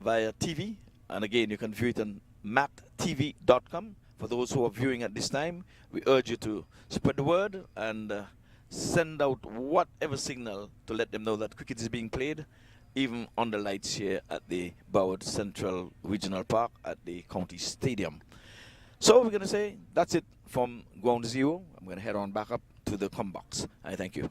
via TV. And again, you can view it on MAQ TV.com. For those who are viewing at this time, we urge you to spread the word and send out whatever signal to let them know that cricket is being played, even on the lights here at the Boward Central Regional Park at the County Stadium. So we're going to say that's it from Ground Zero. I'm going to head on back up to the com box. I thank you.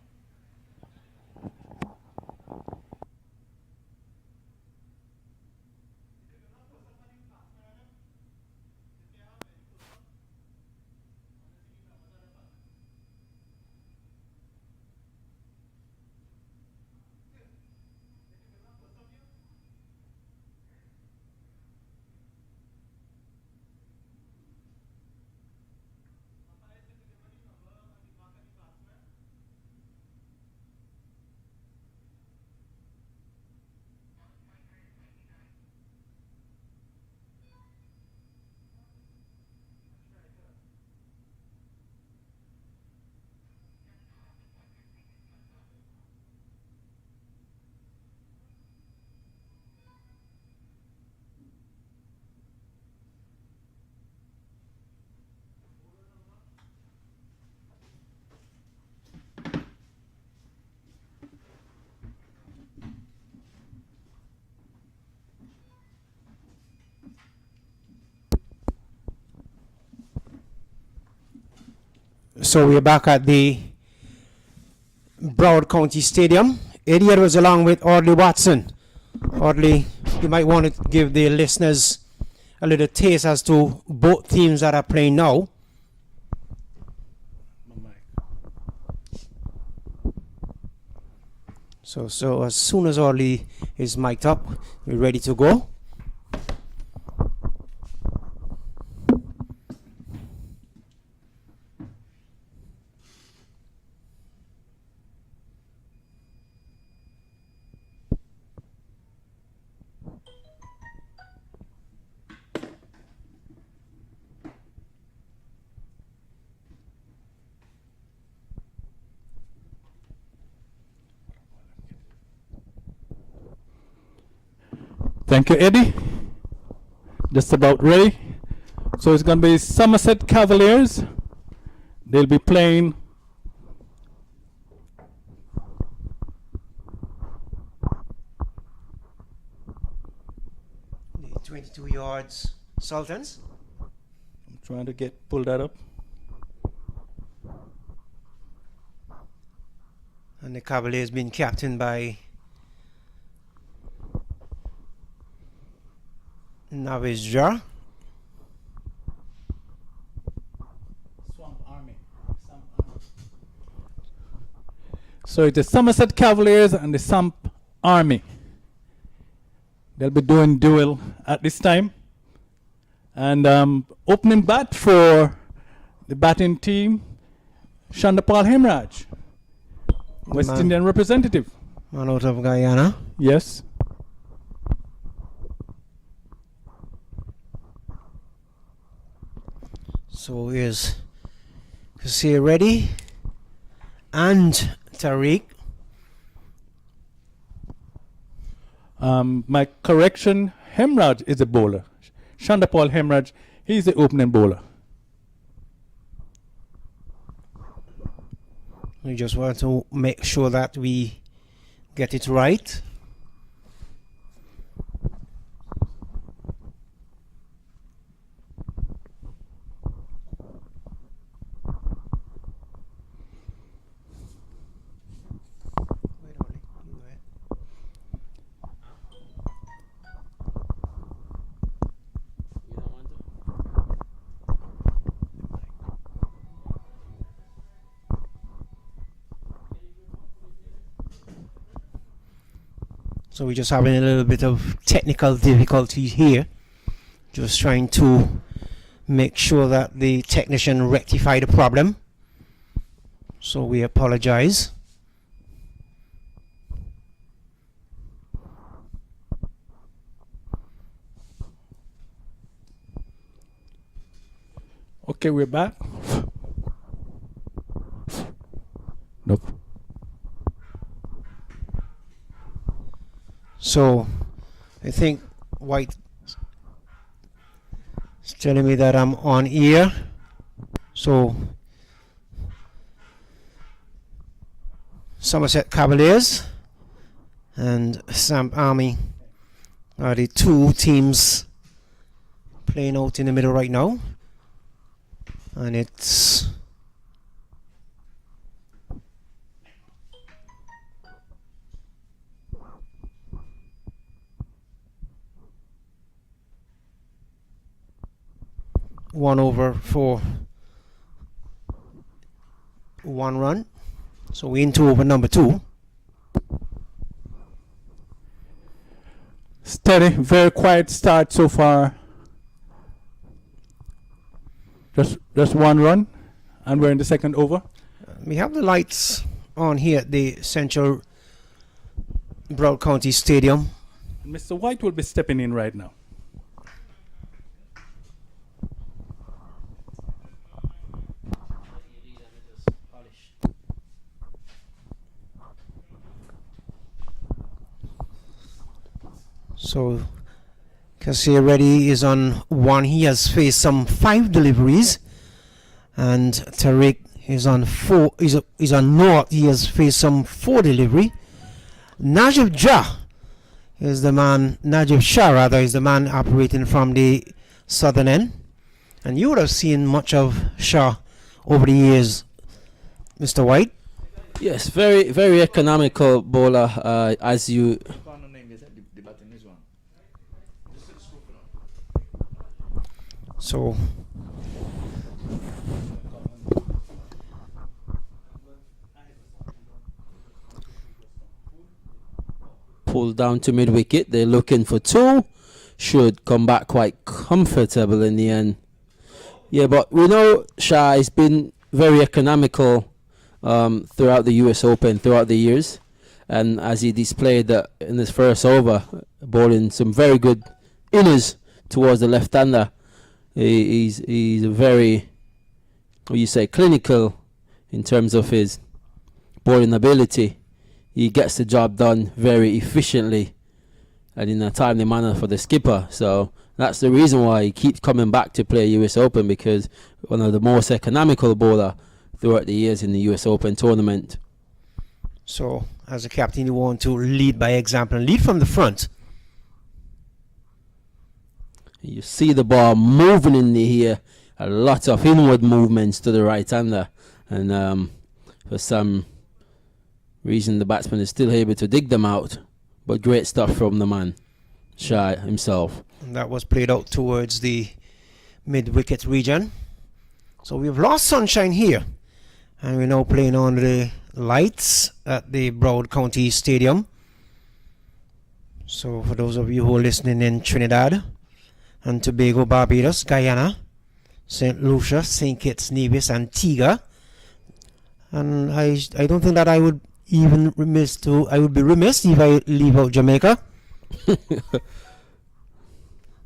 So we're back at the Broward County Stadium. Eddie Edwards along with Audley Watson. Audley, you might want to give the listeners a little taste as to both teams that are playing now. So as soon as Audley is mic'd up, we're ready to go. Thank you, Eddie. Just about ready. So it's going to be Somerset Cavaliers. They'll be playing The 22 yards Sultans. I'm trying to pull that up. And the Cavaliers being captained by Naviz Jar. So it's the Somerset Cavaliers and the Swamp Army. They'll be doing duel at this time. And opening bat for the batting team, Shandapal Hemraj, West Man. Indian representative. Man out of Guyana. Yes. So here's Kasir Reddy and Tariq. My correction, Hemraj is a bowler. Shandapal Hemraj, he's the opening bowler. We just want to make sure that we get it right. So we're just having a little bit of technical difficulty here. Just trying to make sure that the technician rectify the problem. So we apologize. Okay, we're back. Nope. So I think White is telling me that I'm on air. So Somerset Cavaliers and Samp Army are the two teams playing out in the middle right now. And it's one over for 1 run. So we're into over number 2. Steady, very quiet start so far. Just 1 run, and we're in the second over. We have the lights on here at the Central Broward County Stadium. Mr. White will be stepping in right now. So Kasir Reddy is on 1. He has faced some 5 deliveries, and Tariq is on 4. He's on North. He has faced some 4 delivery. Najib Shah is the man. Najib Shah rather is the man operating from the southern end, and you would have seen much of Shah over the years, Mr. White. Yes, very, very economical bowler. As you So pulled down to mid wicket, they're looking for 2. Should come back quite comfortable in the end. Yeah, but we know Shah has been very economical throughout the US Open throughout the years, and as he displayed in his first over, bowling some very good inners towards the left-hander. He's a very, what you say, clinical in terms of his bowling ability. He gets the job done very efficiently and in a timely manner for the skipper. So that's the reason why he keeps coming back to play US Open, because one of the most economical bowler throughout the years in the US Open tournament. So as a captain, you want to lead by example and lead from the front. You see the ball moving in the air, a lot of inward movements to the right-hander, and for some reason the batsman is still able to dig them out, but great stuff from the man, Shah himself. And that was played out towards the mid-wicket region. So we've lost sunshine here, and we're now playing on the lights at the Broward County Stadium. So for those of you who are listening in Trinidad and Tobago, Barbados, Guyana, St. Lucia, St. Kitts, Nevis, Antigua. And I don't think that I would be remiss if I leave out Jamaica.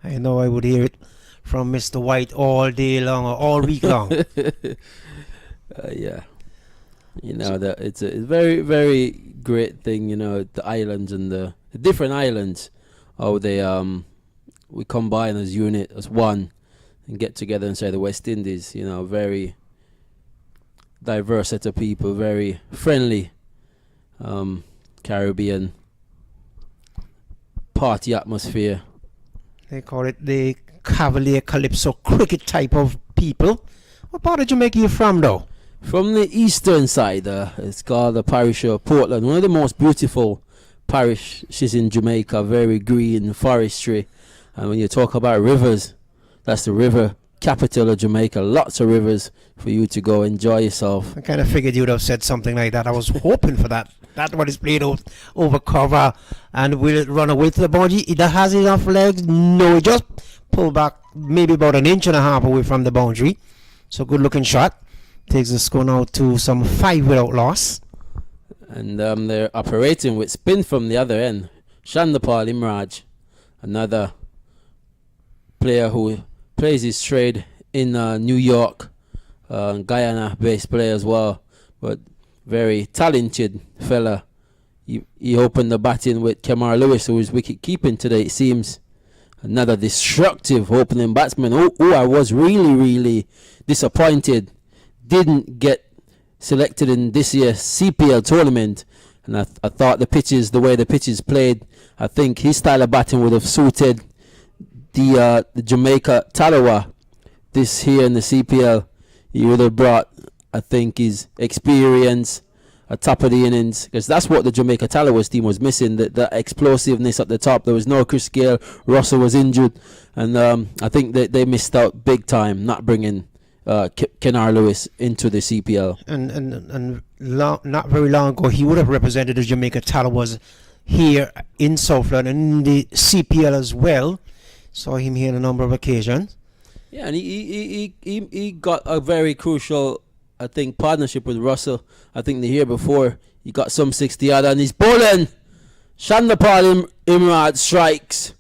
I know I would hear it from Mr. White all day long or all week long. Yeah. You know, that it's a very, very great thing, you know, the islands and the different islands, how they we combine as unit, as one, and get together and say the West Indies, you know, very diverse set of people, very friendly, Caribbean party atmosphere. They call it the Cavalier Calypso cricket type of people. What part of Jamaica you from, though? From the eastern side, it's called the parish of Portland, one of the most beautiful parishes in Jamaica, very green forestry. And when you talk about rivers, that's the river capital of Jamaica. Lots of rivers for you to go enjoy yourself. I kind of figured you would have said something like that. I was hoping for that. That one is played over cover, and will it run away to the boundary? It has enough legs. No, it just pull back maybe about 1.5 inches away from the boundary. So good looking shot. Takes the score now to some 5 without loss. And they're operating with spin from the other end. Shandapal Imraj, another player who plays his trade in New York, Guyana-based player as well, but very talented fella. He opened the batting with Kemar Lewis, who is wicket keeping today, it seems. Another destructive opening batsman who I was really, really disappointed didn't get selected in this year's CPL tournament. And I thought the way the pitches played, I think his style of batting would have suited the Jamaica Talawa this here in the CPL. He would have brought, I think, his experience at top of the innings, because that's what the Jamaica Talawas team was missing, the explosiveness at the top. There was no Chris Gale, Russell was injured, and I think they missed out big time not bringing Kenar Lewis into the CPL. And not very long ago, he would have represented the Jamaica Talawas here in Southland and in the CPL as well. Saw him here on a number of occasions. Yeah, and he got a very crucial, I think, partnership with Russell. I think the year before he got some 60 odd, and he's bowling. Shandapal Imrad strikes,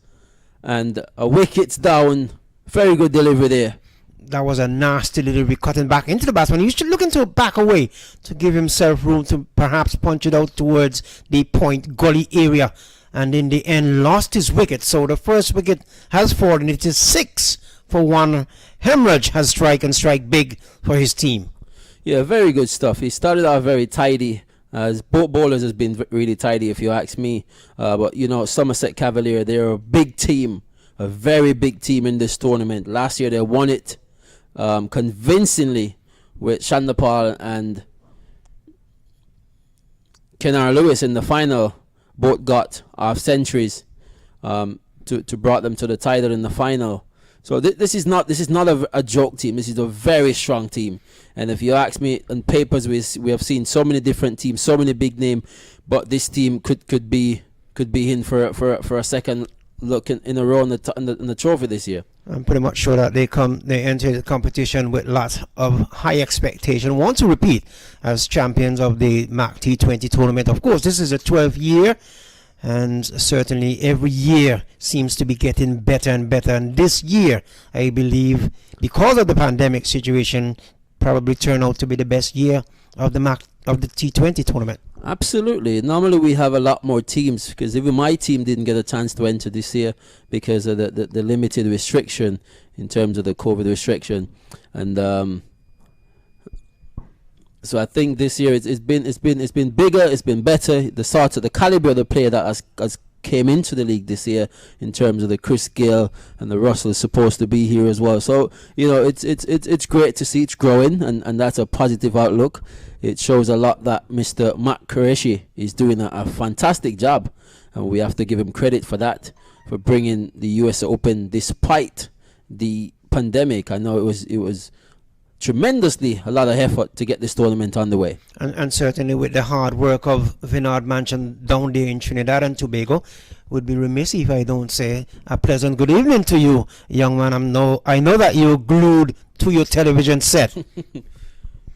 and a wicket's down. Very good delivery there. That was a nasty delivery, cutting back into the batsman. He should look into back away to give himself room to perhaps punch it out towards the point gully area, and in the end lost his wicket. So the first wicket has fallen. It is 6 for 1. Hemorrhage has strike big for his team. Yeah, very good stuff. He started out very tidy. As both bowlers has been really tidy, if you ask me. But you know, Somerset Cavalier, they're a big team, a very big team in this tournament. Last year they won it convincingly with Shandapal and Kenar Lewis in the final. Both got half centuries to brought them to the title in the final. So this is not a joke team. This is a very strong team. And if you ask me, on papers we have seen so many different teams, so many big names, but this team could be in for a second look in a row in the trophy this year. I'm pretty much sure that they enter the competition with lots of high expectation, want to repeat as champions of the MAQ T20 tournament. Of course, this is a 12th year, and certainly every year seems to be getting better and better. And this year, I believe, because of the pandemic situation, probably turn out to be the best year of the T20 tournament. Absolutely. Normally we have a lot more teams, because even my team didn't get a chance to enter this year because of the limited restriction in terms of the COVID restriction. And so I think this year it's been bigger, it's been better. The caliber of the player that has came into the league this year, in terms of the Chris Gale and the Russell, is supposed to be here as well. So you know, it's great to see it's growing, and that's a positive outlook. It shows a lot that Mr. Matt Qureshi is doing a fantastic job, and we have to give him credit for that, for bringing the US Open despite the pandemic. I know it was tremendously a lot of effort to get this tournament underway. And certainly with the hard work of Vinod Manchin down there in Trinidad and Tobago, would be remiss if I don't say a pleasant good evening to you, young man. I know that you're glued to your television set.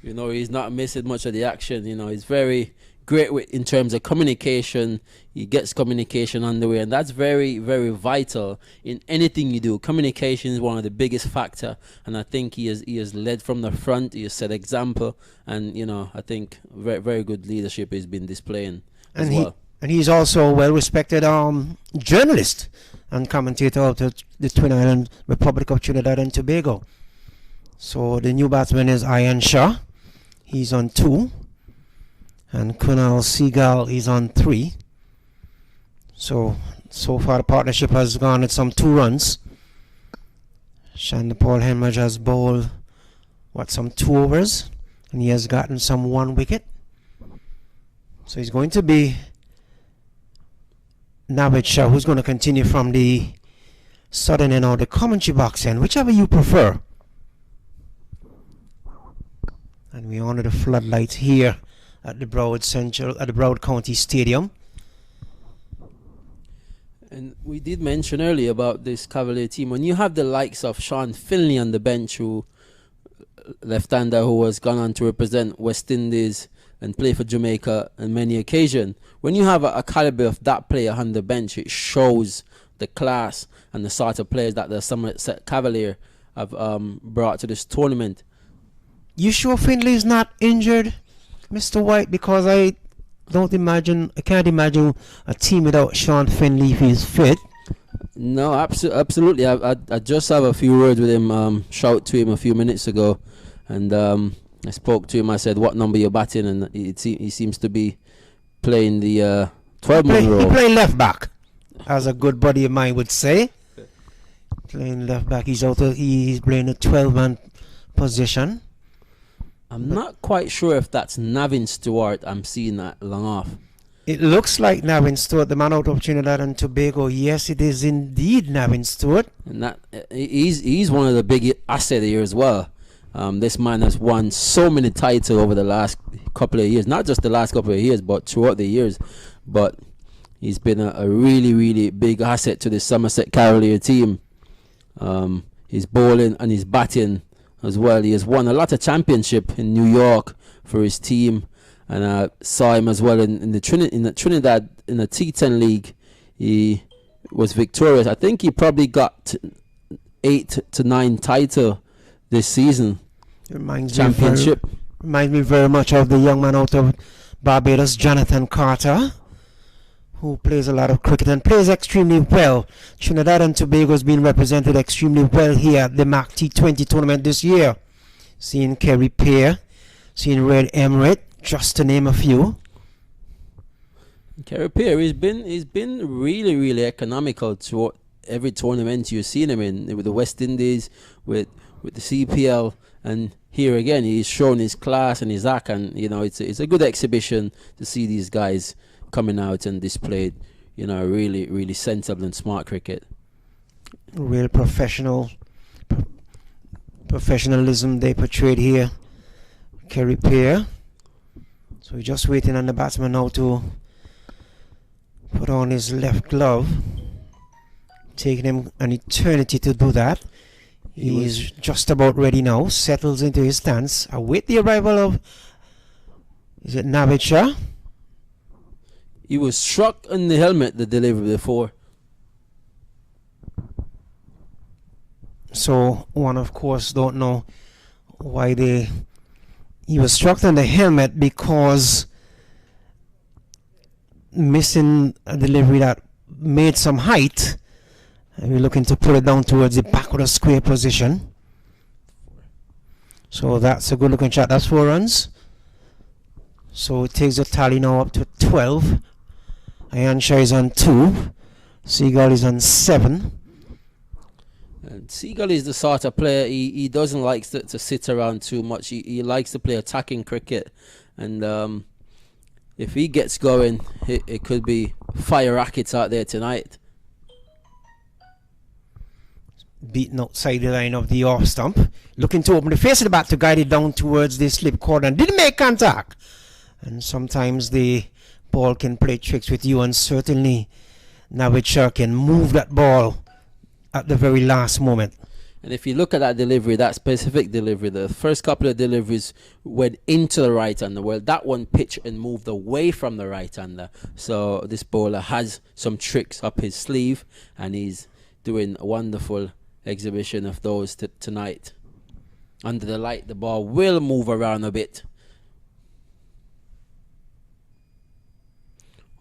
You know, he's not missing much of the action. You know, he's very great in terms of communication. He gets communication underway, and that's very, very vital in anything you do. Communication is one of the biggest factor, and I think he has led from the front. He has set example, and you know, I think very, very good leadership he's been displaying as well. And he's also a well-respected journalist and commentator of the Twin Island Republic of Trinidad and Tobago. So the new batsman is Ian Shah. He's on 2. And Kunal Seagal is on 3. So far the partnership has gone at some 2 runs. Shandapal Hemraj has bowled, some 2 overs? And he has gotten some 1 wicket. So he's going to be Navid Shah, who's going to continue from the southern end or the commentary box end, whichever you prefer. And we honor the floodlights here at the Broward County Stadium. And we did mention earlier about this Cavalier team. When you have the likes of Sean Finley on the bench, who left-hander who has gone on to represent West Indies and play for Jamaica on many occasions, when you have a caliber of that player on the bench, it shows the class and the sort of players that the Somerset Cavalier have brought to this tournament. You sure Finley is not injured, Mr. White? Because I can't imagine a team without Sean Finley if he's fit. No, absolutely. I just have a few words with him. Shout to him a few minutes ago, and I spoke to him. I said, "What number you're batting?" And he seems to be playing the 12-man role. He playing left back, as a good buddy of mine would say. Playing left back. He's playing a 12-man position. I'm not quite sure if that's Navin Stewart. I'm seeing that long off. It looks like Navin Stewart, the man out of Trinidad and Tobago. Yes, it is indeed Navin Stewart. And that he's one of the big assets here as well. This man has won so many titles over the last couple of years. Not just the last couple of years, but throughout the years. But he's been a really, really big asset to the Somerset Cavalier team. His bowling and his batting as well. He has won a lot of championship in New York for his team, and I saw him as well in the Trinidad in the T10 league. He was victorious. I think he probably got 8 to 9 title this season. Championship. Reminds me very much of the young man out of Barbados, Jonathan Carter, who plays a lot of cricket and plays extremely well. Trinidad and Tobago has been represented extremely well here at the MAQ T20 tournament this year. Seeing Kerry Pear, seeing Red Emirate, just to name a few. Kerry Pear, he's been really, really economical to every tournament you've seen him in, with the West Indies, with the CPL, and here again he's shown his class and his act, and you know it's a good exhibition to see these guys coming out and displayed, you know, really, really sensible and smart cricket. Real professionalism they portrayed here. Kerry Pear. So we're just waiting on the batsman now to put on his left glove. Taking him an eternity to do that. He's just about ready now. Settles into his stance. Await the arrival of, is it Navid Shah? He was struck in the helmet the delivery before. So one of course don't know why he was struck in the helmet, because missing a delivery that made some height, and we're looking to put it down towards the back of the square position. So that's a good looking shot. That's 4 runs. So it takes the tally now up to 12. Ayansha is on 2. Seagull is on 7. And Seagull is the sort of player, he doesn't like to sit around too much. He likes to play attacking cricket. And if he gets going, it could be fire rackets out there tonight. beaten outside the line of the off stump. Looking to open the face of the bat to guide it down towards the slip corner and didn't make contact. And sometimes the ball can play tricks with you, and certainly Navichar can move that ball at the very last moment. And if you look at that delivery, that specific delivery, the first couple of deliveries went into the right-hander. Well, that one pitched and moved away from the right-hander. So this bowler has some tricks up his sleeve, and he's doing a wonderful exhibition of those tonight. Under the light, the ball will move around a bit.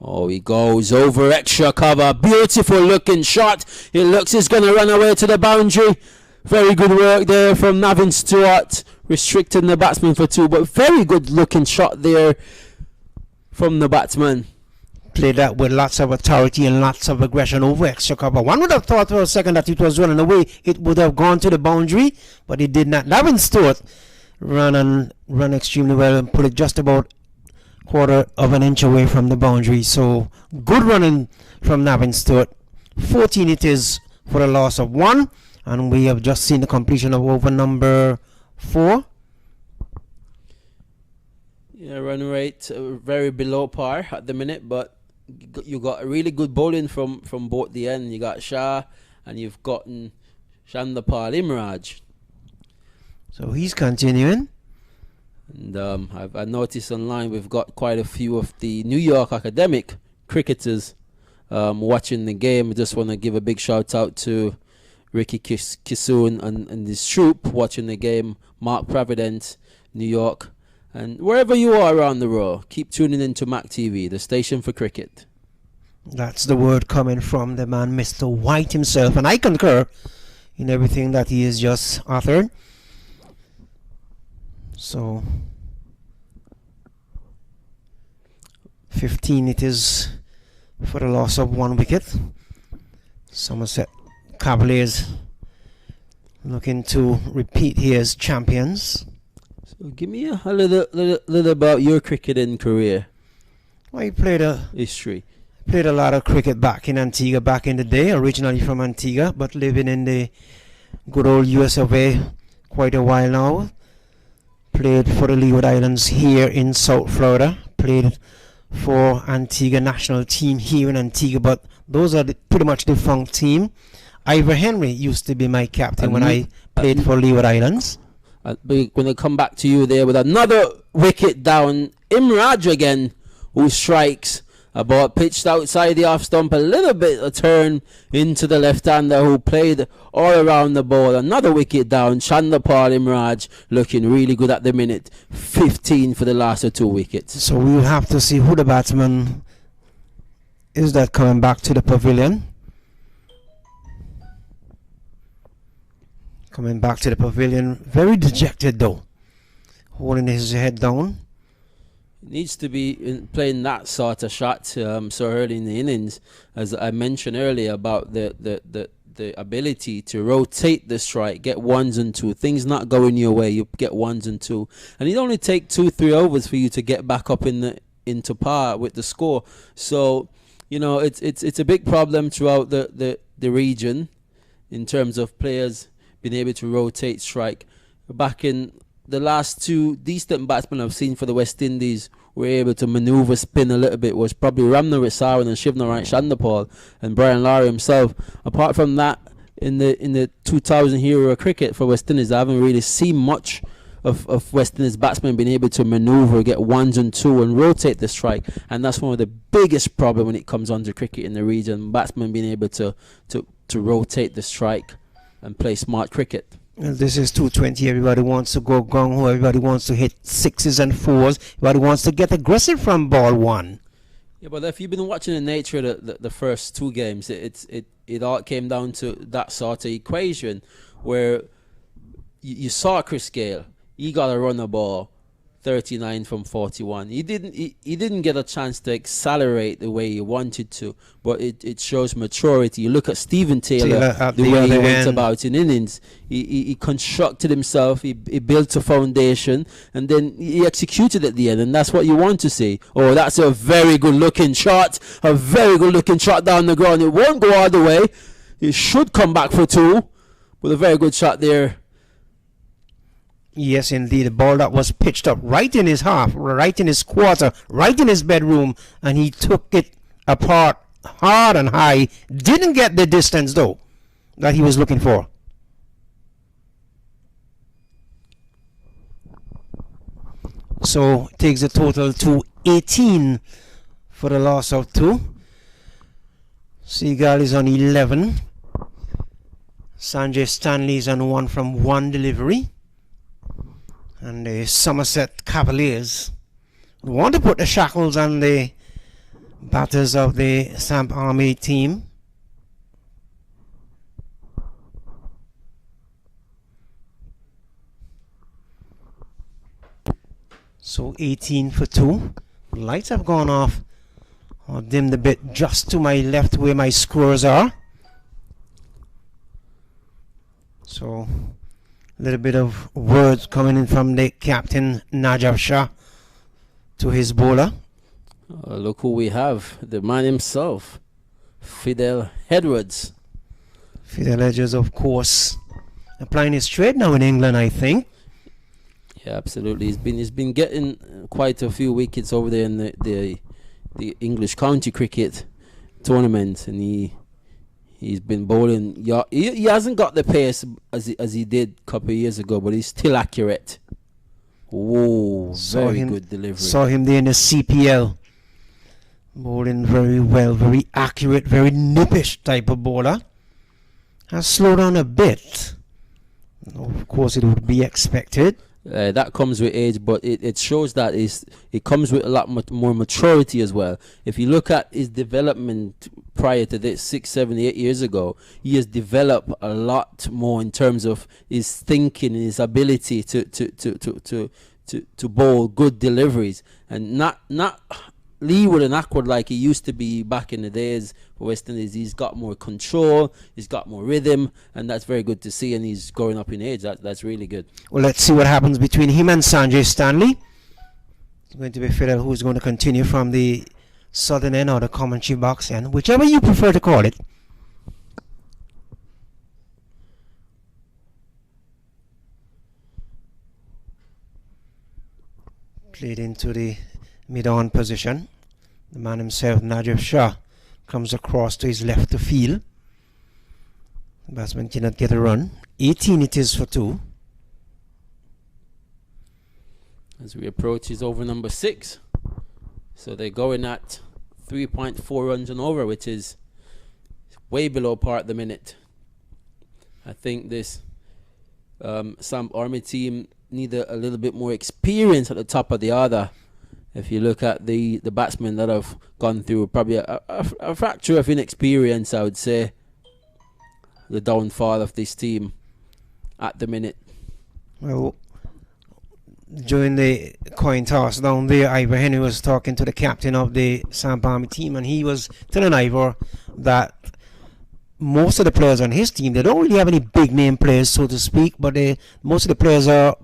Oh, he goes over extra cover. Beautiful looking shot. It looks he's going to run away to the boundary. Very good work there from Navin Stewart, restricting the batsman for 2, but very good looking shot there from the batsman. Played that with lots of authority and lots of aggression over extra cover. One would have thought for a second that it was running away. It would have gone to the boundary, but it did not. Navin Stewart run extremely well and put it just about quarter of an inch away from the boundary. So good running from Navin Stewart. 14 it is for a loss of 1. And we have just seen the completion of over number 4. Yeah, run rate very below par at the minute, but you got a really good bowling from both the end. You got Shah and you've gotten Chandapal Imraj. So he's continuing. And I noticed online we've got quite a few of the New York academic cricketers watching the game. I just want to give a big shout out to Ricky Kisoon and his troop watching the game. Mark Providence, New York, and wherever you are around the world, keep tuning into MAQ TV, the station for cricket. That's the word coming from the man, Mr. White himself, and I concur in everything that he has just uttered. So 15 it is for the loss of 1 wicket. Somerset Cavaliers looking to repeat here as champions. So give me a little about your cricketing career. Well, he played history. Played a lot of cricket back in Antigua back in the day, originally from Antigua, but living in the good old US of A quite a while now. Played for the Leeward Islands here in South Florida. Played for Antigua national team here in Antigua, but those are pretty much the defunct team. Ivor Henry used to be my captain when I played for Leeward Islands. We're going to come back to you there with another wicket down. Imraj again, who strikes a ball pitched outside the off stump, a little bit a turn into the left-hander who played all around the ball. Another wicket down. Chandapal Imraj looking really good at the minute. 15 for the last of 2 wickets. So we'll have to see who the batsman is that coming back to the pavilion. Coming back to the pavilion, very dejected though, holding his head down. Needs to be playing that sort of shot so early in the innings, as I mentioned earlier about the ability to rotate the strike, get 1s and 2. Things not going your way, you get 1s and 2, and it only take 2-3 overs for you to get back up into par with the score. So it's a big problem throughout the region in terms of players being able to rotate strike. Back in the last 2 decent batsmen I've seen for the West Indies were able to maneuver spin a little bit was probably Ramna Risawan and Shivnarine Chandapal and Brian Lara himself. Apart from that, in the 2000 hero of cricket for West Indies, I haven't really seen much of West Indies batsmen being able to maneuver, get 1s and 2 and rotate the strike. And that's one of the biggest problems when it comes on to cricket in the region, batsmen being able to rotate the strike and play smart cricket. Well, this is 220. Everybody wants to go gung-ho. Everybody wants to hit 6s and 4s. Everybody wants to get aggressive from ball 1. Yeah, but if you've been watching the nature of the first 2 games, it all came down to that sort of equation where you saw Chris Gale. He got a run the ball 39 from 41. He didn't get a chance to accelerate the way he wanted to, but it shows maturity. You look at Stephen Taylor the way he went about in innings. He constructed himself, he built a foundation, and then he executed at the end, and that's what you want to see. Oh, that's a very good looking shot, down the ground. It won't go all the way. It should come back for 2, with a very good shot there. Yes, indeed. The ball that was pitched up right in his half, right in his quarter, right in his bedroom, and he took it apart hard and high. Didn't get the distance, though, that he was looking for. So, takes the total to 18 for the loss of 2. Seagal is on 11. Sanjay Stanley is on 1 from 1 delivery. And the Somerset Cavaliers want to put the shackles on the batters of the Samp Army team. So 18 for 2. Lights have gone off or dimmed a bit just to my left where my scores are. So a little bit of words coming in from the captain Najaf Shah to his bowler. Look who we have, the man himself, Fidel Edwards. Fidel Edwards, of course, applying his trade now in England, I think. Yeah, absolutely. He's been getting quite a few wickets over there in the English county cricket tournament, and he's been bowling. Yeah, he hasn't got the pace as he did a couple of years ago, but he's still accurate. Whoa, very good delivery. Saw him there in the CPL, bowling very well, very accurate, very nippish type of bowler. Has slowed down a bit. Of course, it would be expected. That comes with age, but it shows that it comes with a lot more maturity as well. If you look at his development prior to this, 6, 7, 8 years ago, he has developed a lot more in terms of his thinking and his ability to bowl good deliveries, and not leeward and awkward like he used to be back in the days for West Indies. He's got more control, he's got more rhythm, and that's very good to see, and he's growing up in age. That's really good. Well, let's see what happens between him and Sanjay Stanley. It's going to be Fidel who's going to continue from the southern end or the commentary box end, whichever you prefer to call it. Played into the mid-on position. The man himself, Najaf Shah, comes across to his left to field. The batsman cannot get a run. 18 it is for 2. As we approach his over number 6. So they're going at 3.4 runs and over, which is way below par at the minute. I think this Samp Army team need a little bit more experience at the top of the order. If you look at the batsmen that have gone through probably a fracture of inexperience, I would say, the downfall of this team at the minute. Well, during the coin toss down there, Ivor Henry was talking to the captain of the Samp Army team, and he was telling Ivor that most of the players on his team, they don't really have any big name players, so to speak, but most of the players are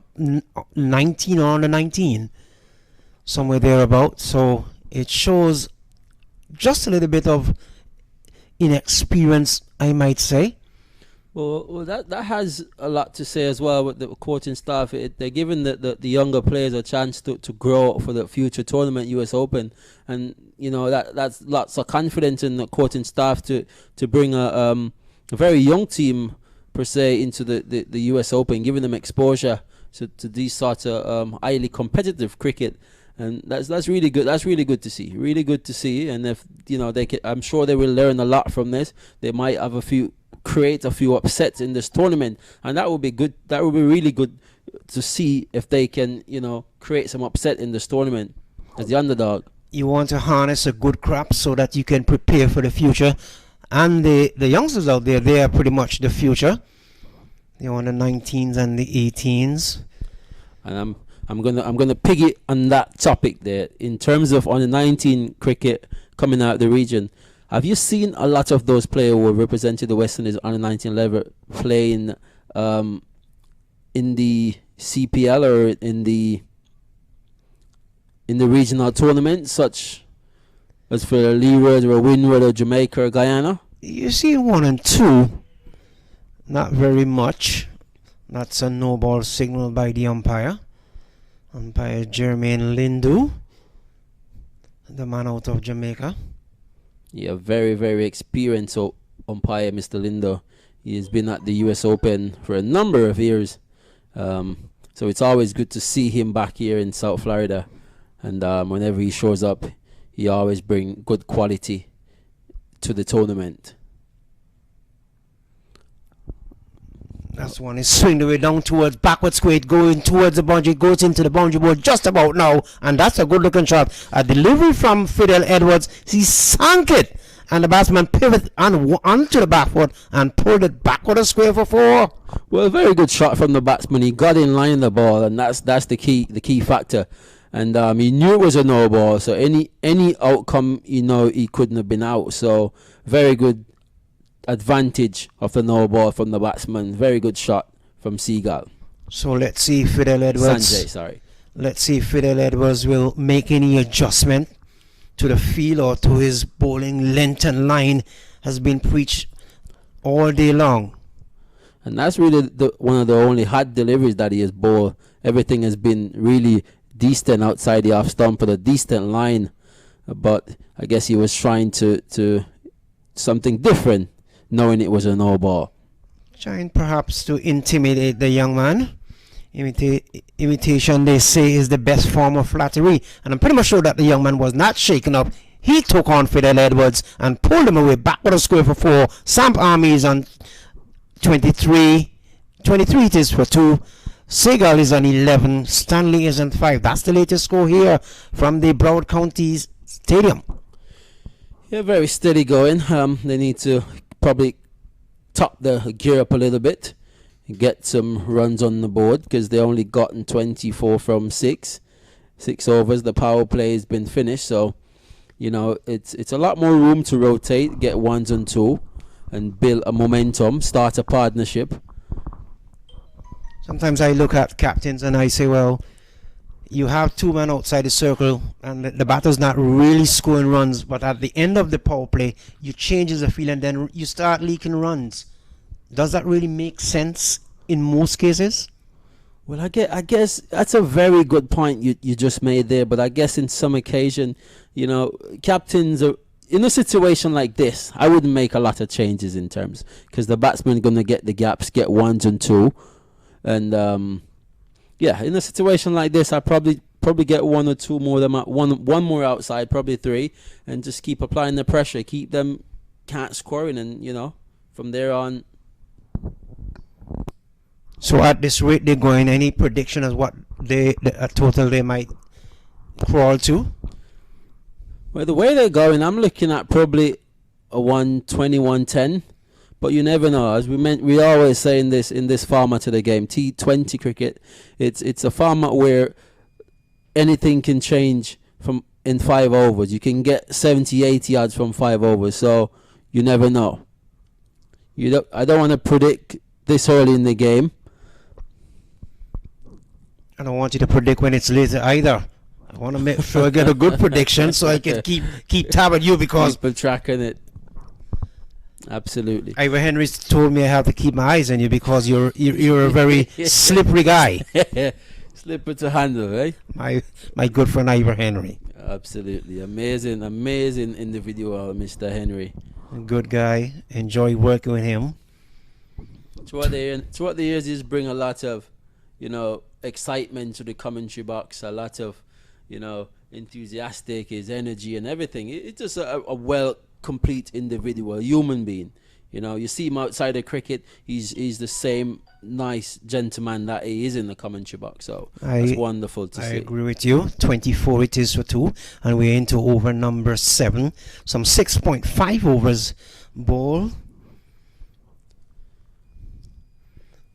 19 or under 19. Somewhere thereabout. So it shows just a little bit of inexperience, I might say. Well, that has a lot to say as well with the coaching staff. They're giving the younger players a chance to grow for the future tournament, US Open, and you know that's lots of confidence in the coaching staff to bring a very young team per se into the US Open, giving them exposure to these sorts of highly competitive cricket. And that's really good. That's really good to see. Really good to see. And if you know I'm sure they will learn a lot from this. They might have create a few upsets in this tournament, and that would be good. That would be really good to see if they can create some upset in this tournament as the underdog. You want to harness a good crop so that you can prepare for the future. And the youngsters out there, they are pretty much the future. They're on the 19s and the 18s. And I'm gonna piggy on that topic there in terms of on the 19 cricket coming out of the region. Have you seen a lot of those players who represented the West Indies on the 19 level playing in the CPL or in the regional tournaments, such as for Leeward or Windward or Jamaica or Guyana? You see 1 and 2. Not very much. That's a no ball signal by the umpire. Umpire Jermaine Lindu, the man out of Jamaica. Yeah, very, very experienced umpire, Mr. Lindo. He has been at the US Open for a number of years. So it's always good to see him back here in South Florida. And whenever he shows up, he always brings good quality to the tournament. That's one. Is swing the way down towards backward square, going towards the boundary, goes into the boundary board just about now, and that's a good looking shot. A delivery from Fidel Edwards. He sank it, and the batsman pivoted onto the back foot and pulled it backward a square for 4. Well, a very good shot from the batsman. He got in line the ball, and that's the key factor. And he knew it was a no ball, so any outcome, he couldn't have been out. So very good advantage of the no ball from the batsman. Very good shot from Seagull. So let's see if Fidel Edwards. Sanjay, sorry. Let's see if Fidel Edwards will make any adjustment to the field or to his bowling. Length and line has been preached all day long. And that's really one of the only hard deliveries that he has bowled. Everything has been really decent outside the off stump with a decent line. But I guess he was trying to something different, knowing it was a no ball. Trying perhaps to intimidate the young man. Imitation, they say, is the best form of flattery. And I'm pretty much sure that the young man was not shaken up. He took on Fidel Edwards and pulled him away backward a square for 4. Samp Army is on 23. 23 it is for 2. Seagull is on 11. Stanley is on 5. That's the latest score here from the Broward County Stadium. Yeah, very steady going. They need to probably top the gear up a little bit, get some runs on the board, because they only gotten 24 from 6 overs. The power play has been finished, so it's a lot more room to rotate, get 1s and 2, and build a momentum, start a partnership. Sometimes I look at captains and I say, well, you have 2 men outside the circle and the batter's not really scoring runs, but at the end of the power play, you changes the field and then you start leaking runs. Does that really make sense in most cases? Well, I guess that's a very good point you just made there, but I guess in some occasion, captains are in a situation like this. I wouldn't make a lot of changes in terms, because the batsman going to get the gaps, get 1s and 2. And in a situation like this, I probably get 1 or 2 more than one more outside, probably 3, and just keep applying the pressure, keep them can't scoring, and from there on. So at this rate they're going, any prediction as what a total they might crawl to? Well, the way they're going, I'm looking at probably a 120, 110. But you never know. As we always say in this format of the game, T20 cricket, it's a format where anything can change in 5 overs. You can get 70, 80 yards from 5 overs, so you never know. I don't want to predict this early in the game. I don't want you to predict when it's later either. I want to make sure I get a good prediction so I can keep tab on you, because people tracking it. Absolutely. Ivor Henry told me I have to keep my eyes on you because you're a very slippery guy. Slipper to handle, right? My good friend Ivor Henry. Absolutely. Amazing individual, Mr. Henry. A good guy. Enjoy working with him. Throughout the years, he's bring a lot of, excitement to the commentary box. A lot of, enthusiastic, his energy and everything. It's just a complete individual, human being. You see him outside of cricket, he's the same nice gentleman that he is in the commentary box. So that's wonderful to see. I agree with you. 24 it is for 2, and we're into over number 7. Some 6.5 overs ball.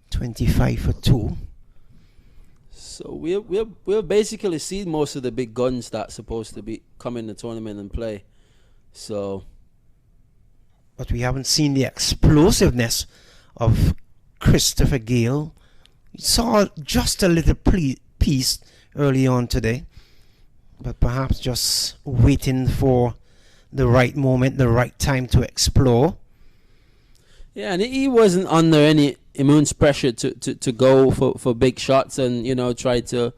25 for 2. So we'll basically see most of the big guns that's supposed to be come in the tournament and play. So, but we haven't seen the explosiveness of Christopher Gale. We saw just a little piece early on today, but perhaps just waiting for the right moment, the right time to explore. Yeah, and he wasn't under any immense pressure to go for big shots and try to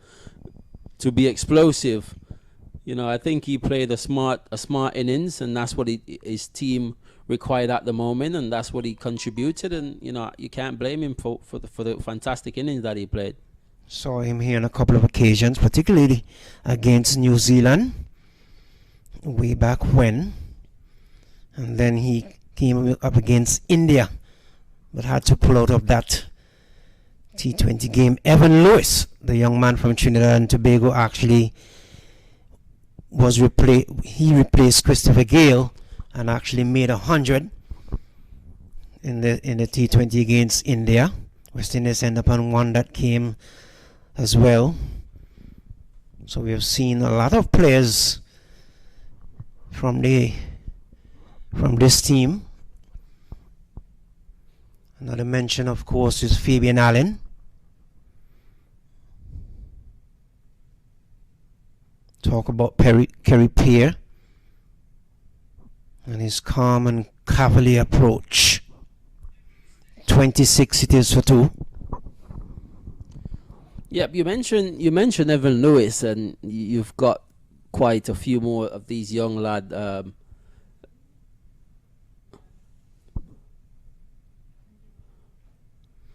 be explosive. I think he played a smart innings, and that's what his team required at the moment, and that's what he contributed. And you can't blame him for the fantastic innings that he played. Saw him here on a couple of occasions, particularly against New Zealand way back when, and then he came up against India, but had to pull out of that T20 game. Evan Lewis, the young man from Trinidad and Tobago, actually replaced Christopher Gale and actually made 100 in the T20 against India. West Indies end up on one that came as well. So we have seen a lot of players from this team. Another mention, of course, is Fabian Allen. Talk about Kerry Peer and his calm and cavalier approach. 26 it is for 2. Yep, you mentioned Evan Lewis, and you've got quite a few more of these young lad.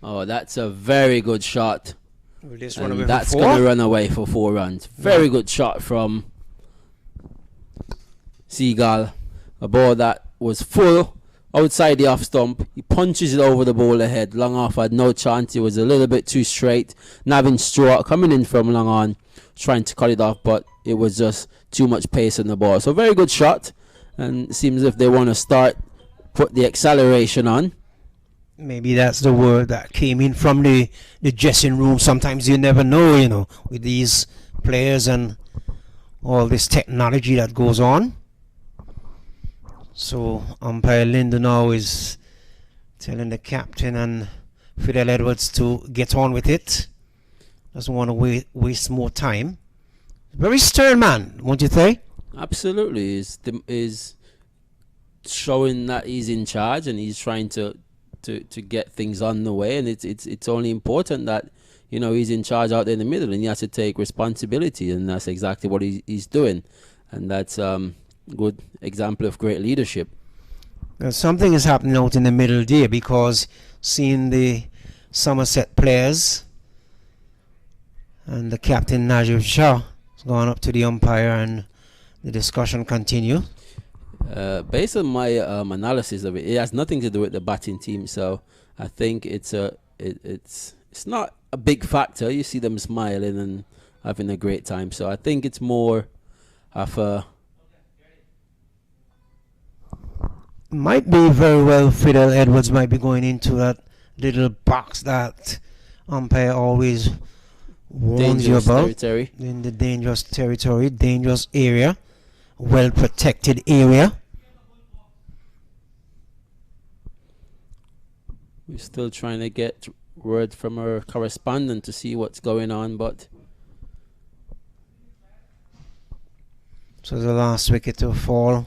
Oh, that's a very good shot. And that's going to run away for 4 runs. Very good shot from Seagal. A ball that was full outside the off stump. He punches it over the bowler head. Long off had no chance. It was a little bit too straight. Navin Stewart coming in from long on, trying to cut it off, but it was just too much pace in the ball. So very good shot. And it seems as if they want to put the acceleration on. Maybe that's the word that came in from the dressing room. Sometimes you never know, with these players and all this technology that goes on. So umpire Linda now is telling the captain and Fidel Edwards to get on with it. Doesn't want to waste more time. Very stern man, won't you say? Absolutely. Is showing that he's in charge and he's trying to get things on the way, and it's only important that he's in charge out there in the middle, and he has to take responsibility, and that's exactly what he's doing, and that's good example of great leadership. Well, something is happening out in the middle there, because seeing the Somerset players and the captain Najib Shah has gone up to the umpire and the discussion continue. Based on my analysis of it, it has nothing to do with the batting team. So I think it's not a big factor. You see them smiling and having a great time. So I think it's more of a. Might be very well Fidel Edwards might be going into that little box that umpire always warns you about. Territory. In the dangerous territory, dangerous area. Well protected area. We're still trying to get word from our correspondent to see what's going on, but so the last wicket to fall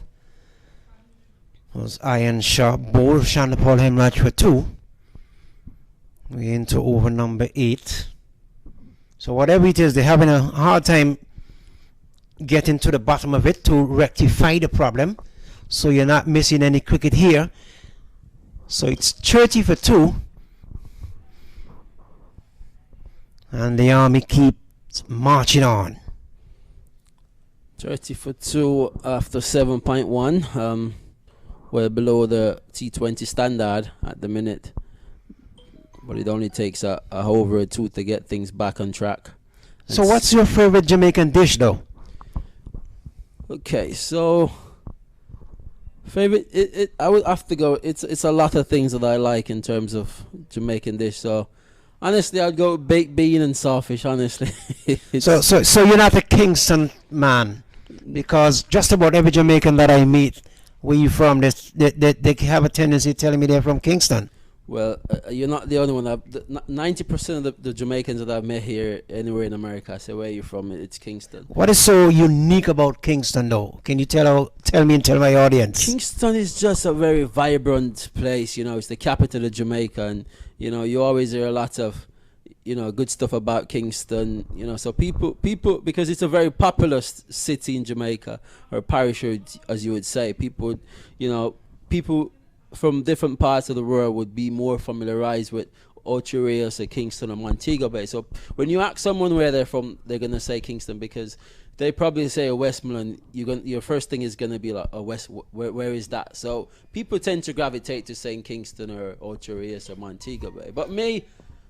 was Iron Shah bowl. Shandapal Hemraj for 2. We're into over number 8. So whatever it is, they're having a hard time getting to the bottom of it to rectify the problem, so you're not missing any cricket here. So it's 30 for 2, and the Army keeps marching on. 30 for 2 after 7.1, well below the T20 standard at the minute, but it only takes a over a 2 to get things back on track. So what's your favorite Jamaican dish though? Okay, so favorite, I would have to go. It's a lot of things that I like in terms of Jamaican dish. So honestly, I'd go baked bean and sawfish. Honestly, so you're not a Kingston man, because just about every Jamaican that I meet, where you from, they have a tendency telling me they're from Kingston. Well, you're not the only one. 90% of the Jamaicans that I've met here anywhere in America, I say, where are you from? It's Kingston. What is so unique about Kingston, though? Can you tell me and tell my audience? Kingston is just a very vibrant place. You know, it's the capital of Jamaica, and you know, you always hear a lot of, you know, good stuff about Kingston. You know, so people, because it's a very populous city in Jamaica, or parish, as you would say. People, you know, people from different parts of the world would be more familiarized with Ocho Rios or Kingston or Montego Bay. So when you ask someone where they're from, they're gonna say Kingston, because they probably say a Westmoreland. Your first thing is gonna be like a West. Where is that? So people tend to gravitate to saying Kingston or Ocho Rios or Montego Bay. But me,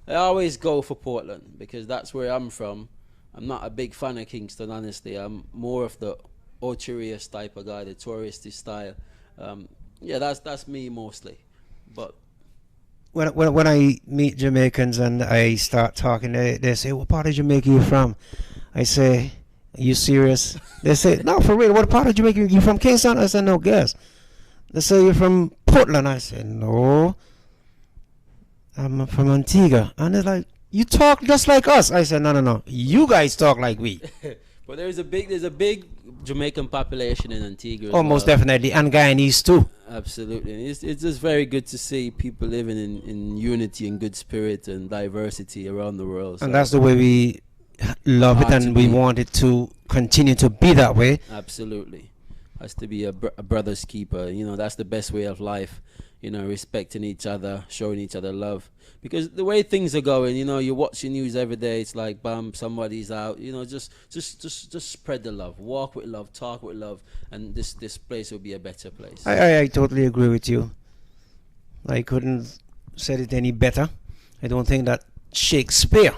I always go for Portland because that's where I'm from. I'm not a big fan of Kingston, honestly. I'm more of the Ocho Rios type of guy, the touristy style. Yeah, that's me mostly. But when I meet Jamaicans and I start talking, they say, "What part of Jamaica you from?" I say, "Are you serious?" They say, "No, for real. What part of Jamaica you from? Kingston?" I said, "No, guess." They say, "You're from Portland." I said, "No, I'm from Antigua." And they're like, "You talk just like us." I said, "No. You guys talk like we." but there's a big Jamaican population in Antigua. Oh, most definitely, and Guyanese too. Absolutely. And it's just very good to see people living in unity and good spirit and diversity around the world. And that's the way we love it, and we want it to continue to be that way. Absolutely. Has to be a brother's keeper. You know, that's the best way of life. You know, respecting each other, showing each other love. Because the way things are going, you know, you watch the news every day. It's like, bam, somebody's out. You know, just spread the love, walk with love, talk with love, and this place will be a better place. I totally agree with you. I couldn't said it any better. I don't think that Shakespeare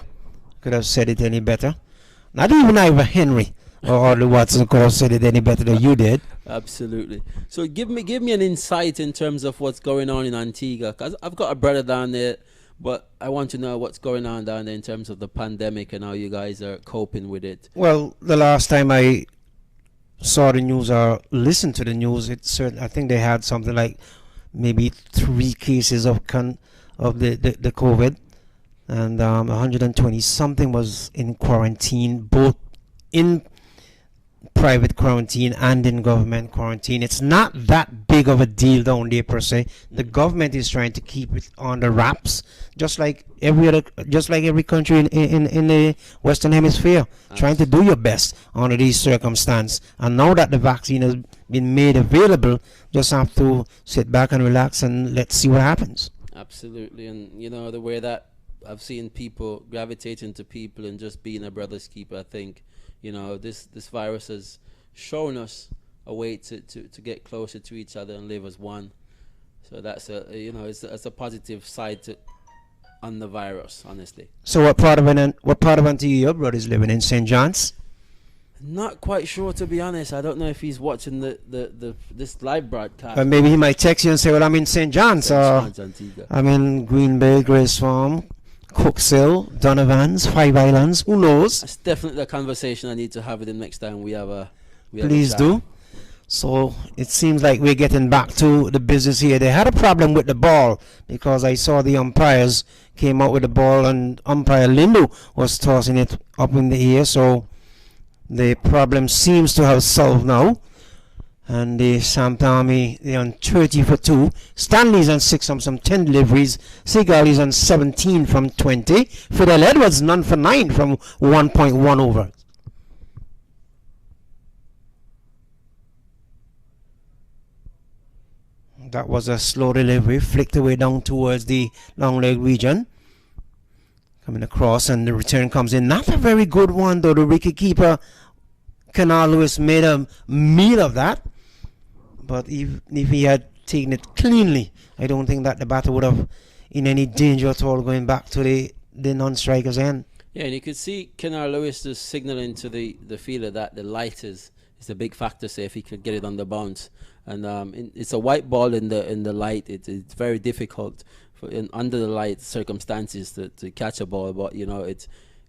could have said it any better. Not even Ivor Henry or Audley Watson could have said it any better than you did. Absolutely. So give me an insight in terms of what's going on in Antigua, because I've got a brother down there, but I want to know what's going on down there in terms of the pandemic and how you guys are coping with it. Well, the last time I saw the news or listened to the news, I think they had something like maybe 3 cases of the COVID, and 120 something was in quarantine, both in private quarantine and in government quarantine. It's not that big of a deal down there per se. The government is trying to keep it on the wraps, just like every country in the Western Hemisphere, trying to do your best under these circumstances. And now that the vaccine has been made available, just have to sit back and relax and let's see what happens. Absolutely. And you know, the way that I've seen people gravitating to people and just being a brother's keeper, I think, you know, this virus has shown us a way to get closer to each other and live as one. So that's it's a positive side on the virus, honestly. So what part of Antigua your brother is living in? St. John's? Not quite sure, to be honest. I don't know if he's watching this live broadcast. But maybe he might text you and say, "Well, I'm in St. John's, or I'm in Green Bay, Grace Farm, Cooksville, Donovan's, Five Islands." Who knows? That's definitely a conversation I need to have with him next time we have a Please do. So it seems like we're getting back to the business here. They had a problem with the ball because I saw the umpires came out with the ball and umpire Lindu was tossing it up in the air. So the problem seems to have solved now. And the Sampton Army, they're on 30 for 2. Stanley's on 6 from some 10 deliveries. Seagal is on 17 from 20. Fidel Edwards none for 9 from 1.1 over. That was a slow delivery, flicked away down towards the long leg region. Coming across, and the return comes in. Not a very good one, though. The wicket keeper, Canal Lewis, made a meal of that. But if he had taken it cleanly, I don't think that the batter would have in any danger at all going back to the non-striker's end. Yeah, and you could see Canal Lewis just signaling to the fielder that the light is a big factor, say, if he could get it on the bounce. And it's a white ball in the light. It's very difficult under the light circumstances to catch a ball. But you know,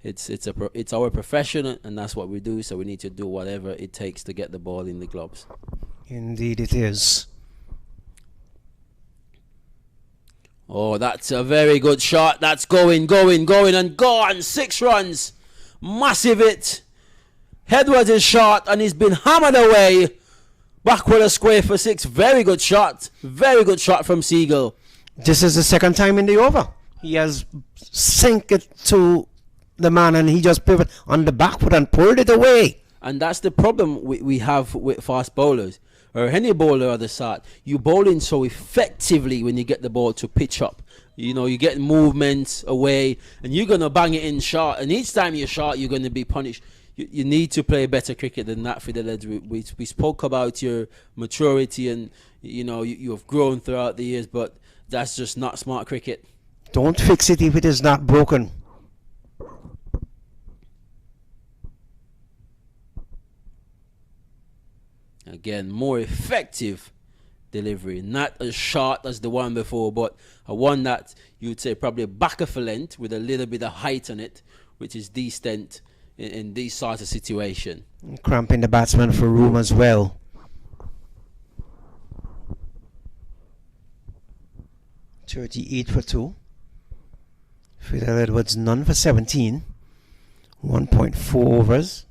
it's our profession, and that's what we do. So we need to do whatever it takes to get the ball in the gloves. Indeed, it is. Oh, that's a very good shot. That's going, and gone. 6 runs. Massive hit. Edwards' shot, and he's been hammered away. Backward a square for 6. Very good shot. Very good shot from Siegel. This is the second time in the over. He has sink it to the man, and he just pivot on the backward and pulled it away. And that's the problem we have with fast bowlers, or any bowler of the sort. You bowling so effectively when you get the ball to pitch up. You know, you get movements away, and you're going to bang it in short. And each time you shot, you're going to be punished. You need to play better cricket than that, Fidel Edwards. We spoke about your maturity, and you know you have grown throughout the years, but that's just not smart cricket. Don't fix it if it is not broken. Again, more effective delivery, not as short as the one before, but a one that you would say probably back of a length with a little bit of height on it, which is decent in these sort of situation. Cramping the batsman for room as well. .38 for 2. Fidel Edwards none for 17. 1.4 overs.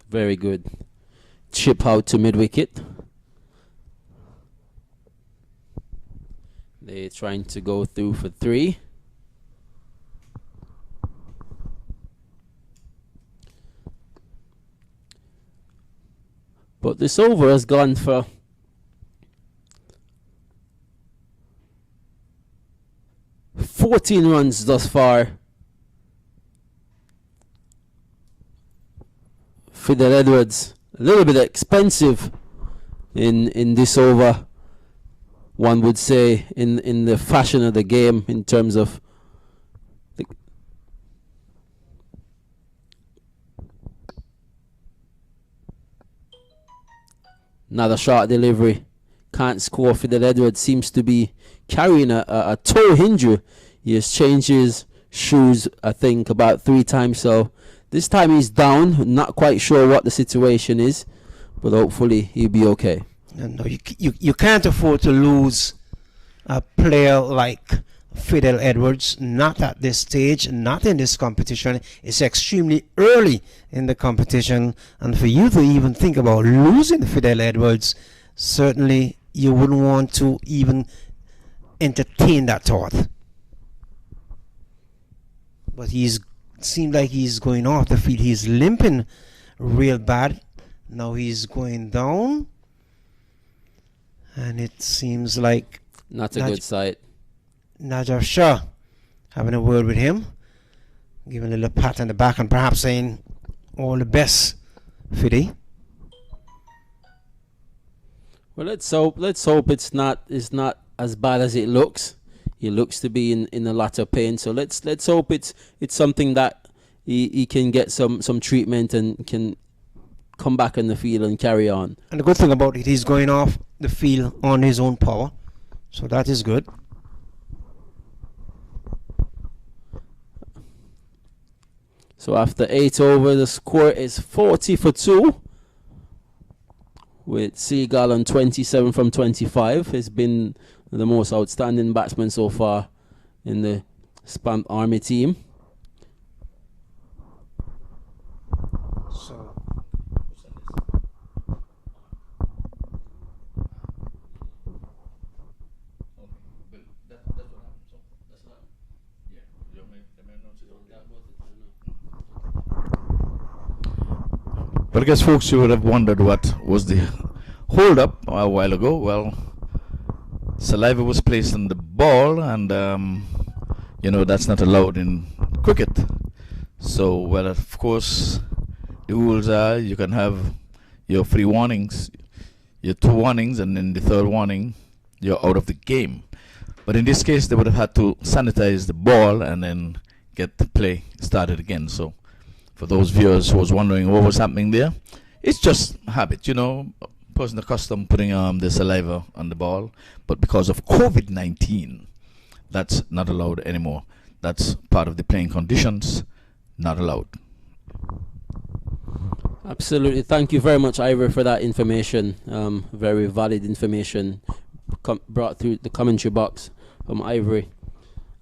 Very good. Chip out to mid-wicket. They're trying to go through for 3. But this over has gone for 14 runs thus far. Fidel Edwards, a little bit expensive in this over, one would say, in the fashion of the game, in terms of another short delivery. Can't score. Fidel Edwards seems to be carrying a toe injury. He has changed his shoes, I think, about 3 times, so this time he's down. Not quite sure what the situation is, but hopefully he'll be okay. No, you can't afford to lose a player like Fidel Edwards, not at this stage, not in this competition. It's extremely early in the competition, and for you to even think about losing Fidel Edwards, certainly you wouldn't want to even entertain that thought. But seemed like he's going off the field. He's limping real bad. Now he's going down, and it seems like not a good sight. Najar Shah having a word with him, giving a little pat on the back, and perhaps saying all the best, Fiddy. Well, let's hope it's not as bad as it looks. He looks to be in a lot of pain, so let's hope it's something that he can get some treatment and can come back on the field and carry on. And the good thing about it, he's going off the field on his own power, so that is good. So after 8 overs, the score is 40 for 2. With Seagal on 27 from 25. He's been the most outstanding batsman so far in the Spam Army team. So But I guess folks, you would have wondered what was the hold up a while ago. Well, saliva was placed on the ball, and that's not allowed in cricket. So, well, of course, the rules are you can have your 3 warnings, your 2 warnings, and then the 3rd warning, you're out of the game. But in this case, they would have had to sanitize the ball and then get the play started again. So, for those viewers who was wondering what was happening there, it's just habit, a person accustomed putting the saliva on the ball, but because of COVID-19, that's not allowed anymore. That's part of the playing conditions, not allowed. Absolutely. Thank you very much, Ivor, for that information. Very valid information brought through the commentary box from Ivory.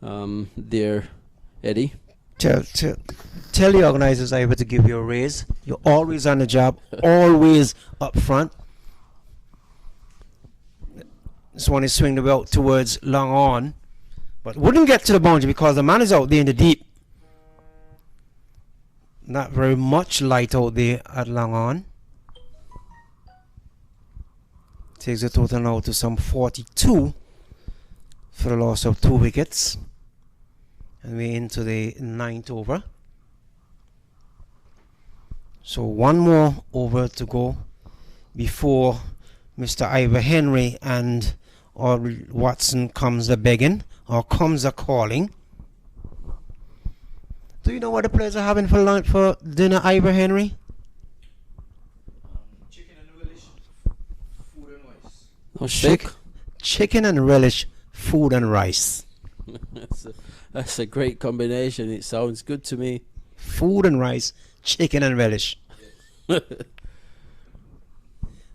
There, Eddie. Tell the organizers, Ivor, to give you a raise. You're always on the job, always up front. This one is swinging about towards long on, but wouldn't get to the boundary because the man is out there in the deep. Not very much light out there at long on. Takes the total now to some 42 for the loss of 2 wickets. And we're into the 9th over. So one more over to go before Mr. Ivor Henry and or Watson comes a begging or comes a calling. Do you know what the players are having for lunch for dinner, Ivor Henry? Chicken and relish, food and rice. No steak. Chicken and relish, food and rice. That's a great combination. It sounds good to me. Food and rice, chicken and relish.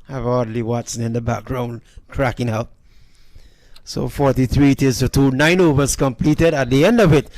Have Audley Watson in the background cracking up. So 43 it is to 2, 9 overs completed. At the end of it,